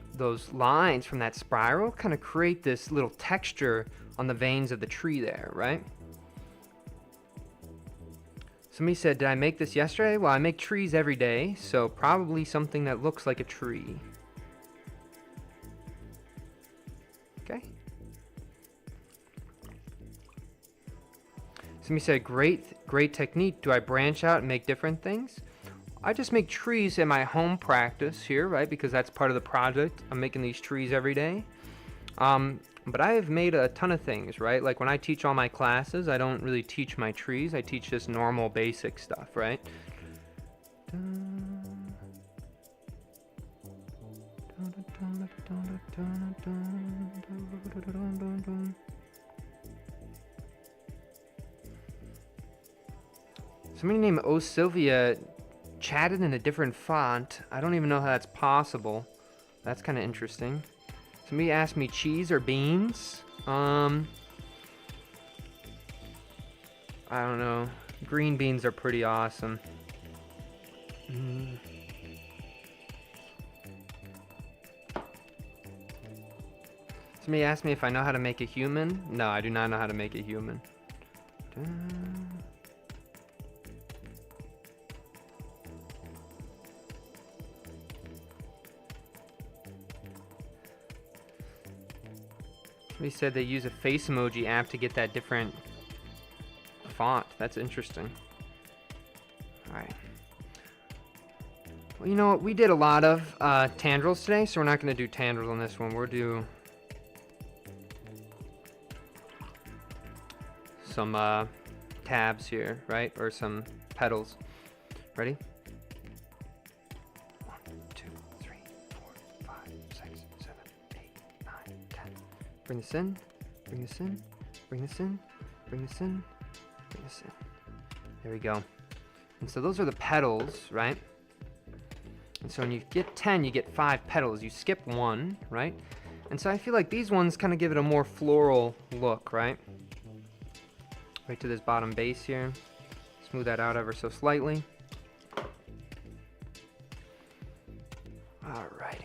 lines from that spiral kind of create this little texture on the veins of the tree there, right? Somebody said, did I make this yesterday? Well, I make trees every day, so probably something that looks like a tree. Okay. Somebody said, great technique. Do I branch out and make different things? I just make trees in my home practice here, right? Because that's part of the project. I'm making these trees every day. But I have made a ton of things, right? Like when I teach all my classes, I don't really teach my trees. I teach just normal basic stuff, right? Somebody named O Sylvia chatted in a different font. I don't even know how that's possible. That's kind of interesting. Somebody asked me cheese or beans. I don't know. Green beans are pretty awesome. Somebody asked me if I know how to make a human. No, I do not know how to make a human. Somebody said they use a face emoji app to get that different font. That's interesting. Alright. Well, you know what? We did a lot of tendrils today, so we're not going to do tendrils on this one. We'll do some tabs here, right? Or some petals. Ready? 1, 2, 3, 4, 5, 6, 7, 8, 9, 10. Bring this in, bring this in, bring this in, bring this in, bring this in. There we go. And so those are the petals, right? And so when you get 10, you get 5 petals. You skip 1, right? And so I feel like these ones kind of give it a more floral look, right? Right to this bottom base here. Smooth that out ever so slightly. Alrighty.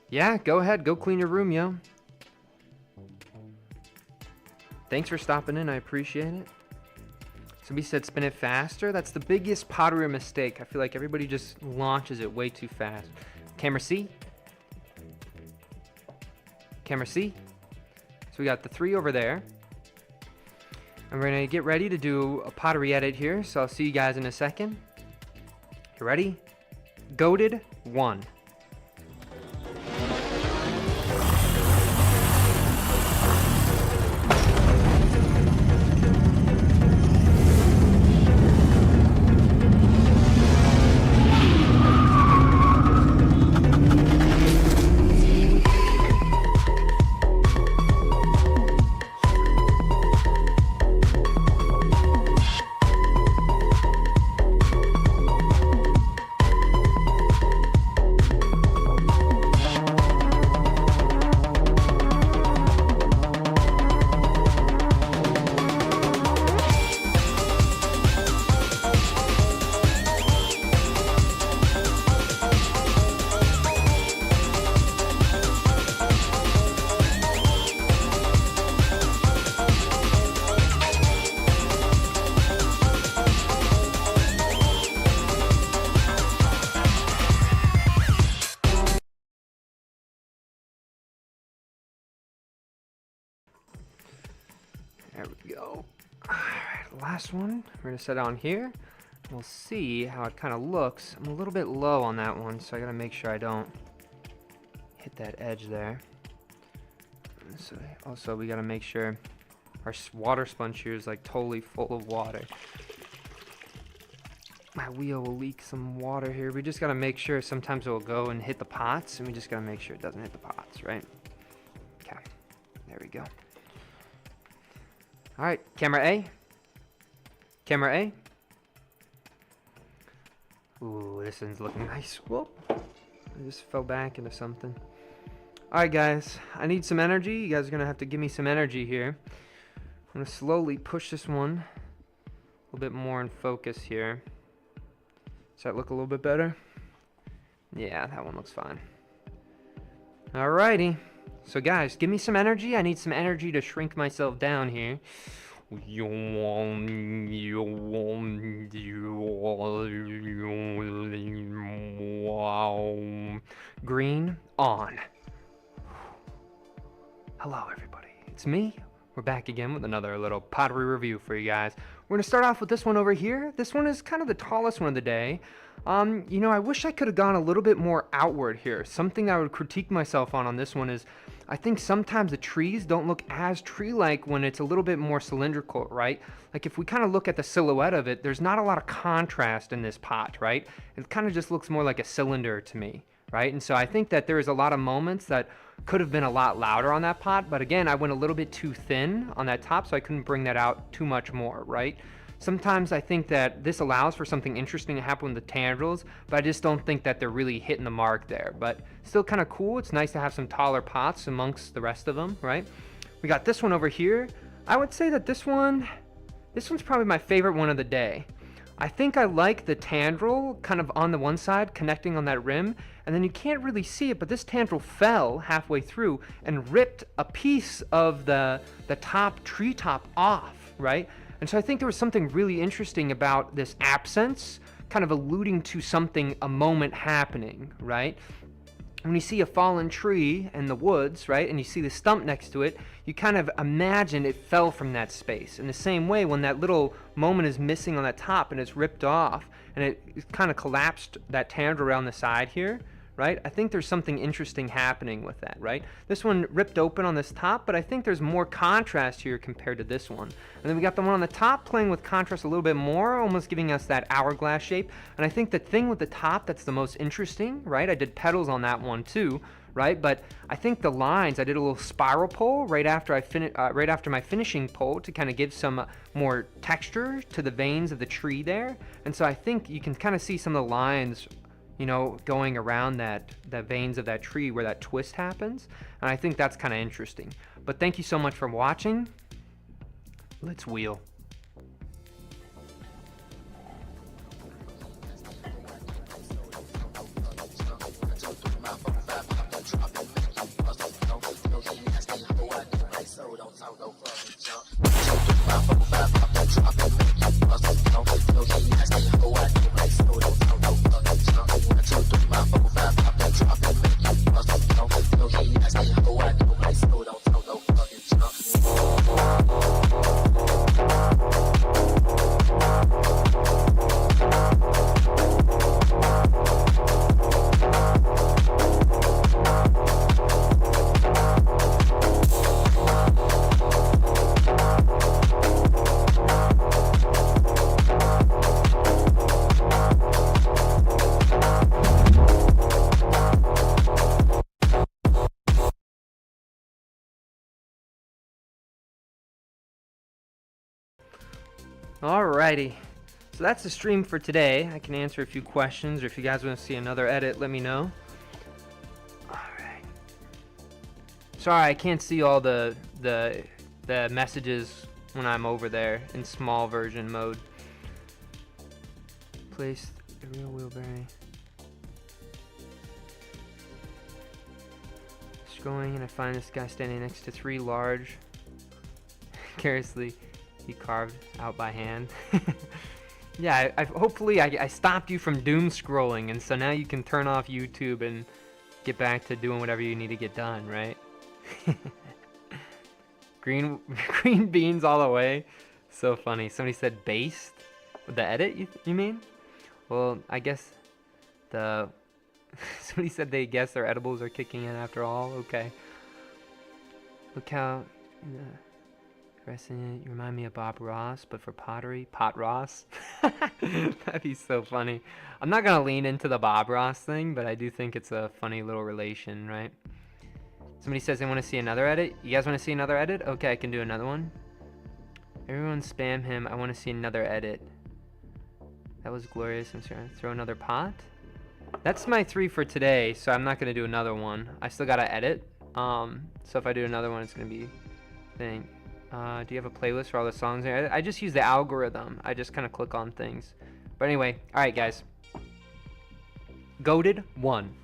Yeah, go ahead. Go clean your room, yo. Thanks for stopping in. I appreciate it. Somebody said spin it faster. That's the biggest pottery mistake. I feel like everybody just launches it way too fast. Camera C. Camera C. So we got the 3 over there. And we're going to get ready to do a pottery edit here. So I'll see you guys in a second. You ready? Goated 1. There we go. Alright, last one. We're gonna set on here. We'll see how it kind of looks. I'm a little bit low on that one, so I gotta make sure I don't hit that edge there. So also, we gotta make sure our water sponge here is like totally full of water. My wheel will leak some water here. We just gotta make sure. Sometimes it will go and hit the pots, and we just gotta make sure it doesn't hit the pots, right? Okay, there we go. All right, camera A. Camera A. Ooh, this one's looking nice. Whoop. I just fell back into something. All right, guys. I need some energy. You guys are going to have to give me some energy here. I'm going to slowly push this one a little bit more in focus here. Does that look a little bit better? Yeah, that one looks fine. All righty. So guys, give me some energy. I need some energy to shrink myself down here. Green on. Hello everybody, it's me. We're back again with another little pottery review for you guys. We're gonna start off with this one over here. This one is kind of the tallest one of the day. You know, I wish I could have gone a little bit more outward here. Something I would critique myself on this one is I think sometimes the trees don't look as tree-like when it's a little bit more cylindrical, right? Like if we kind of look at the silhouette of it, there's not a lot of contrast in this pot, right? It kind of just looks more like a cylinder to me, right? And so I think that there is a lot of moments that could have been a lot louder on that pot, but again, I went a little bit too thin on that top, so I couldn't bring that out too much more, right? Sometimes I think that this allows for something interesting to happen with the tendrils, but I just don't think that they're really hitting the mark there. But still kind of cool. It's nice to have some taller pots amongst the rest of them, right? We got this one over here. I would say that this one's probably my favorite one of the day. I think I like the tendril kind of on the one side connecting on that rim, and then you can't really see it, but this tendril fell halfway through and ripped a piece of the top tree top off, right? And so I think there was something really interesting about this absence, kind of alluding to something, a moment happening, right? when you see a fallen tree in the woods, right, and you see the stump next to it, you kind of imagine it fell from that space. In the same way, when that little moment is missing on the top and it's ripped off and it kind of collapsed that tandem around the side here, right, I think there's something interesting happening with that, right? This one ripped open on this top, but I think there's more contrast here compared to this one. And then we got the one on the top playing with contrast a little bit more, almost giving us that hourglass shape. And I think the thing with the top that's the most interesting, right, I did petals on that one too, right, but I think the lines, I did a little spiral pull right after right after my finishing pull to kind of give some more texture to the veins of the tree there. And so I think you can kind of see some of the lines, you know, going around the veins of that tree where that twist happens. And I think that's kind of interesting. But thank you so much for watching. Let's wheel. Alrighty, so that's the stream for today. I can answer a few questions, or if you guys want to see another edit, let me know. Alright. Sorry, I can't see all the messages when I'm over there in small version mode. Place a real wheelbarrow. Scrolling, and I find this guy standing next to 3 large, curiously, he carved out by hand. Yeah, hopefully I stopped you from doom scrolling, and so now you can turn off YouTube and get back to doing whatever you need to get done, right? green beans all the way. So funny. Somebody said based with the edit, you mean? Well, I guess somebody said they guess their edibles are kicking in after all. Okay. Look how you remind me of Bob Ross, but for pottery, Pot Ross. That'd be so funny. I'm not gonna lean into the Bob Ross thing, but I do think it's a funny little relation, right? Somebody says they want to see another edit. You guys want to see another edit? Okay, I can do another one. Everyone spam him. I want to see another edit. That was glorious. I'm sorry. Throw another pot. That's my 3 for today, so I'm not gonna do another one. I still gotta edit. So if I do another one, it's gonna be thing. Do you have a playlist for all the songs there? I just use the algorithm. I just kind of click on things. But anyway, alright guys. Goated 1.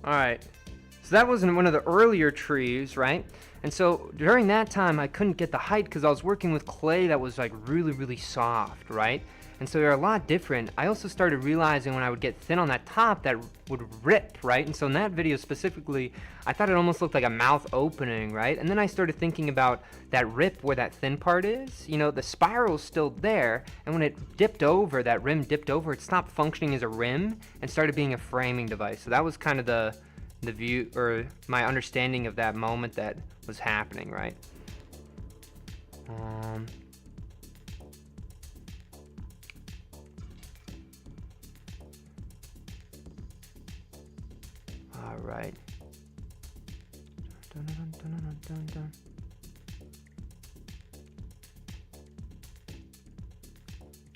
Alright, so that was in one of the earlier trees, right? And so during that time I couldn't get the height because I was working with clay that was like really soft, right? And so they're a lot different. I also started realizing when I would get thin on that top that would rip, right? And so in that video specifically, I thought it almost looked like a mouth opening, right? And then I started thinking about that rip where that thin part is. You know, the spiral's still there, and when it dipped over, that rim dipped over, it stopped functioning as a rim and started being a framing device. So that was kind of the view, or my understanding of that moment that was happening, right? Alright.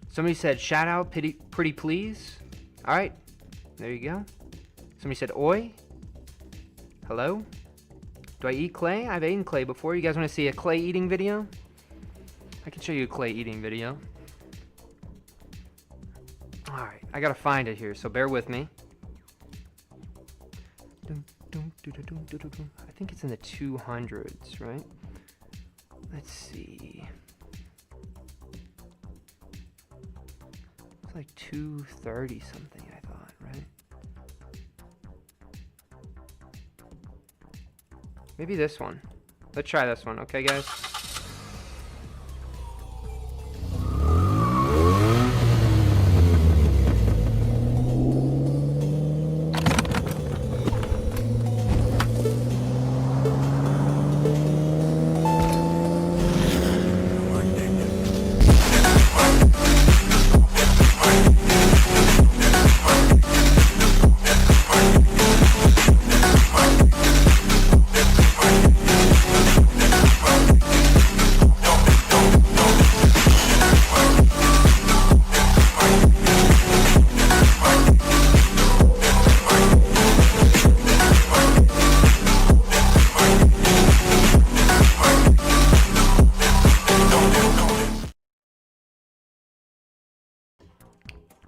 Somebody said, shout out, pretty please. All right, there you go. Somebody said, oi. Hello? Do I eat clay? I've eaten clay before. You guys want to see a clay eating video? I can show you a clay eating video. All right, I gotta find it here, so bear with me. I think it's in the 200s, right? Let's see. It's like 230 something, I thought, right? Maybe this one. Let's try this one, okay, guys?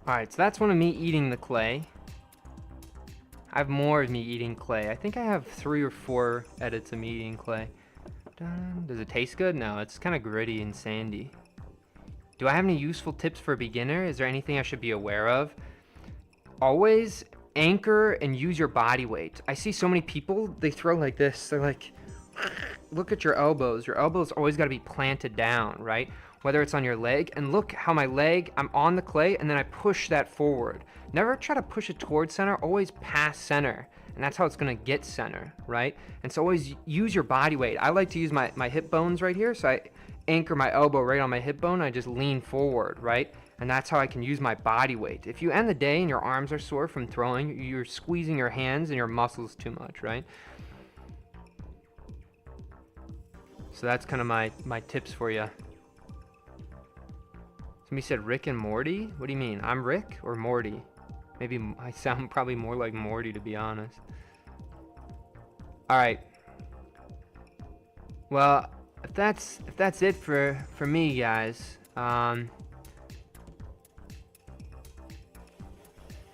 Alright, so that's one of me eating the clay. I have more of me eating clay. I think I have 3 or 4 edits of me eating clay. Does it taste good? No, it's kind of gritty and sandy. Do I have any useful tips for a beginner? Is there anything I should be aware of? Always anchor and use your body weight. I see so many people, they throw like this. They're like, look at your elbows. Your elbows always got to be planted down, right? Whether it's on your leg, and look how my leg, I'm on the clay and then I push that forward. Never try to push it towards center, always past center. And that's how it's gonna get center, right? And so always use your body weight. I like to use my hip bones right here, so I anchor my elbow right on my hip bone, I just lean forward, right? And that's how I can use my body weight. If you end the day and your arms are sore from throwing, you're squeezing your hands and your muscles too much, right? So that's kind of my tips for you. Somebody said Rick and Morty? What do you mean? I'm Rick or Morty? Maybe I sound probably more like Morty, to be honest. All right. Well, if that's it for me, guys. Do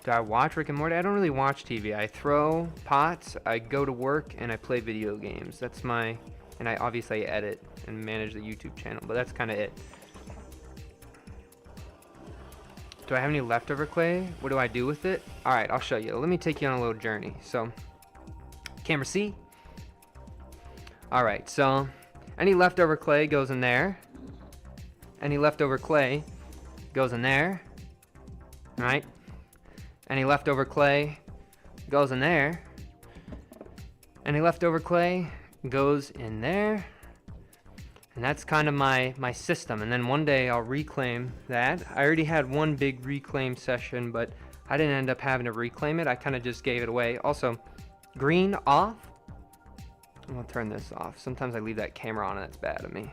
I watch Rick and Morty? I don't really watch TV. I throw pots, I go to work, and I play video games. That's my, and I obviously edit and manage the YouTube channel, but that's kind of it. Do I have any leftover clay? What do I do with it? All right, I'll show you. Let me take you on a little journey. So, camera C. All right, so any leftover clay goes in there. Any leftover clay goes in there. All right. Any leftover clay goes in there. Any leftover clay goes in there. And that's kind of my system. And then one day I'll reclaim that. I already had one big reclaim session, but I didn't end up having to reclaim it. I kind of just gave it away. Also, green off. I'm gonna turn this off. Sometimes I leave that camera on and that's bad of me.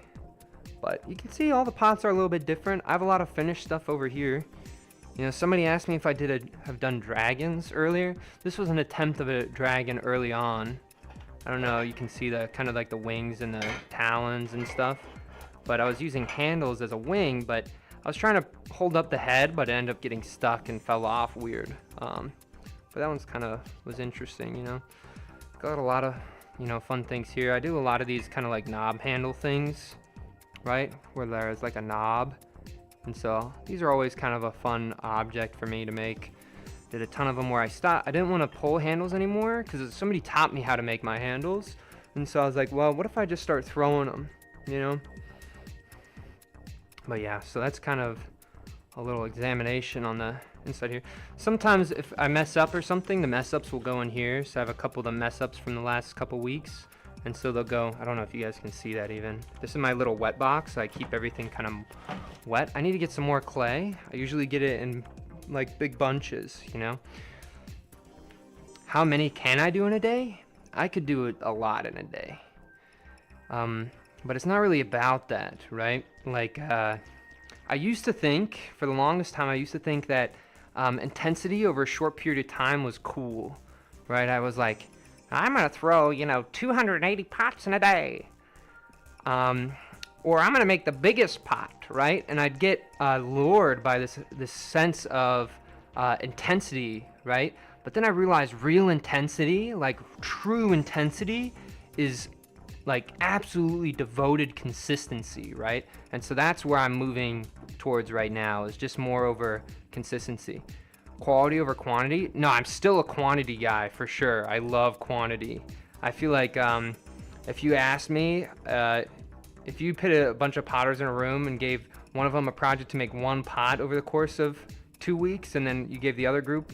But you can see all the pots are a little bit different. I have a lot of finished stuff over here. You know, somebody asked me if I have done dragons earlier. This was an attempt of a dragon early on. I don't know, you can see the kind of like the wings and the talons and stuff. But I was using handles as a wing, but I was trying to hold up the head, but it ended up getting stuck and fell off weird. But that one's kind of was interesting, you know. Got a lot of, you know, fun things here. I do a lot of these kind of like knob handle things, right? Where there's like a knob. And so these are always kind of a fun object for me to make. Did a ton of them where I stopped. I didn't want to pull handles anymore because somebody taught me how to make my handles. And so I was like, well, what if I just start throwing them, you know? But yeah, so that's kind of a little examination on the inside here. Sometimes if I mess up or something, the mess ups will go in here. So I have a couple of the mess ups from the last couple weeks. And so they'll go, I don't know if you guys can see that even. This is my little wet box. So I keep everything kind of wet. I need to get some more clay. I usually get it in like big bunches, you know. How many can I do in a day? I could do it a lot in a day. But it's not really about that, right? Like, I used to think, for the longest time, I used to think that intensity over a short period of time was cool, right? I was like, I'm gonna throw, 280 pots in a day. Or I'm gonna make the biggest pot, right? And I'd get lured by this sense of intensity, right? But then I realized real intensity, like true intensity, is like absolutely devoted consistency, right? And so that's where I'm moving towards right now, is just more over consistency. Quality over quantity? No, I'm still a quantity guy for sure. I love quantity. I feel like if you asked me, if you put a bunch of potters in a room and gave one of them a project to make one pot over the course of 2 weeks, and then you gave the other group,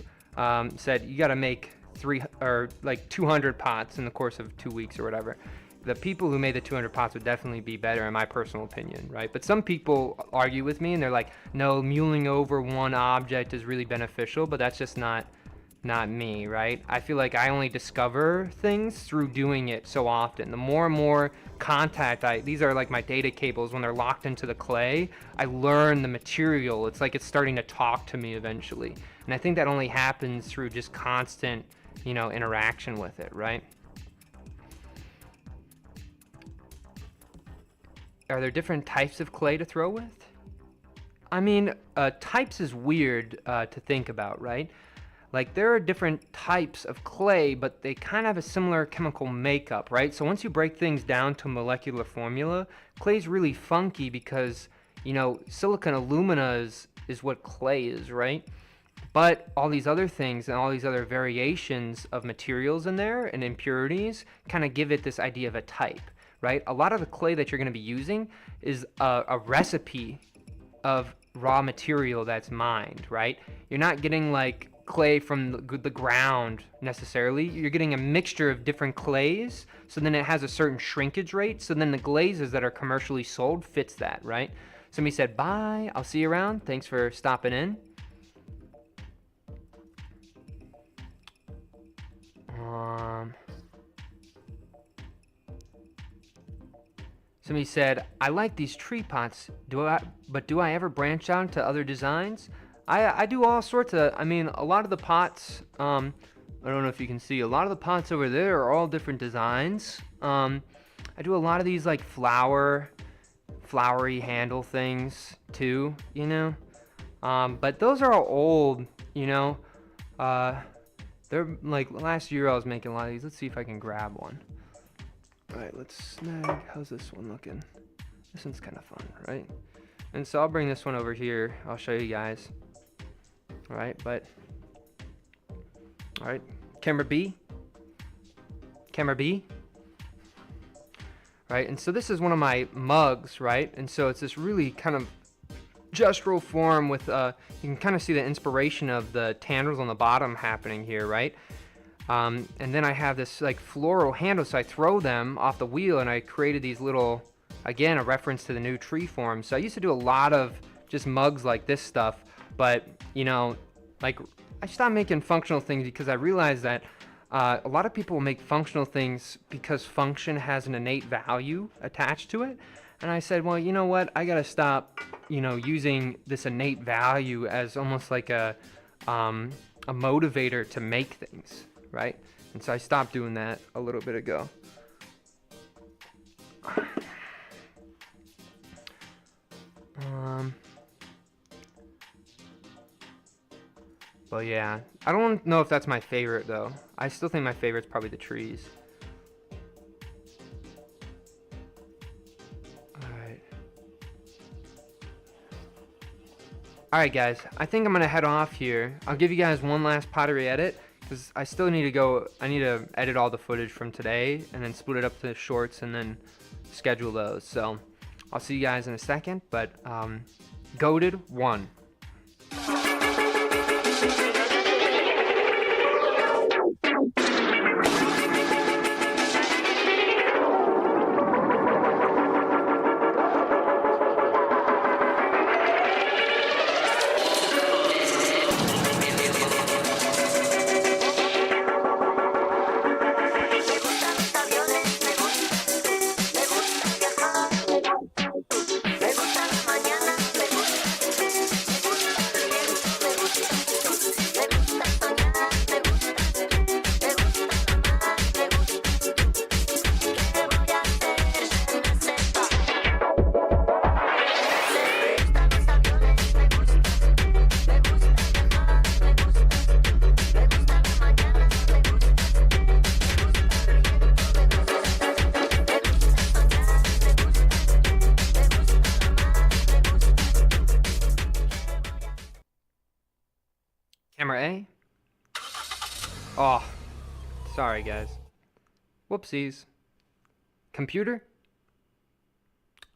said you got to make 200 pots in the course of 2 weeks or whatever, the people who made the 200 pots would definitely be better, in my personal opinion, right? But some people argue with me and they're like, no, muling over one object is really beneficial, but that's just not me, right? I feel like I only discover things through doing it so often. The more and more contact these are like my data cables, when they're locked into the clay, I learn the material. It's like it's starting to talk to me eventually. And I think that only happens through just constant, interaction with it, right? Are there different types of clay to throw with? I mean, types is weird to think about, right? Like, there are different types of clay, but they kind of have a similar chemical makeup, right? So once you break things down to molecular formula, clay's really funky because, silicon alumina is what clay is, right? But all these other things and all these other variations of materials in there and impurities kind of give it this idea of a type, right? A lot of the clay that you're going to be using is a recipe of raw material that's mined, right? You're not getting like clay from the ground necessarily. You're getting a mixture of different clays, so then it has a certain shrinkage rate, so then the glazes that are commercially sold fits that, right? Somebody said, bye, I'll see you around. Thanks for stopping in. Somebody said, I like these tree pots, but do I ever branch out to other designs? I do all sorts of, a lot of the pots, I don't know if you can see, a lot of the pots over there are all different designs. I do a lot of these like flowery handle things too, but those are all old, they're like, last year I was making a lot of these. Let's see if I can grab one. All right, let's snag, how's this one looking? This one's kind of fun, right? And so I'll bring this one over here. I'll show you guys. All right, camera B. Right, and so this is one of my mugs, right? And so it's this really kind of gestural form with, you can kind of see the inspiration of the tendrils on the bottom happening here, right? And then I have this like floral handle, so I throw them off the wheel and I created these little, again, a reference to the new tree form. So I used to do a lot of just mugs like this stuff, but like I stopped making functional things because I realized that a lot of people make functional things because function has an innate value attached to it. And I said, well, you know what? I gotta stop, using this innate value as almost like a motivator to make things, right? And so I stopped doing that a little bit ago. But yeah, I don't know if that's my favorite though. I still think my favorite's probably the trees. Alright guys, I think I'm gonna head off here. I'll give you guys one last pottery edit because I still need to go, I need to edit all the footage from today and then split it up to shorts and then schedule those. So I'll see you guys in a second, but goated 1. Oh, sorry guys. Whoopsies. Computer?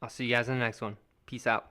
I'll see you guys in the next one. Peace out.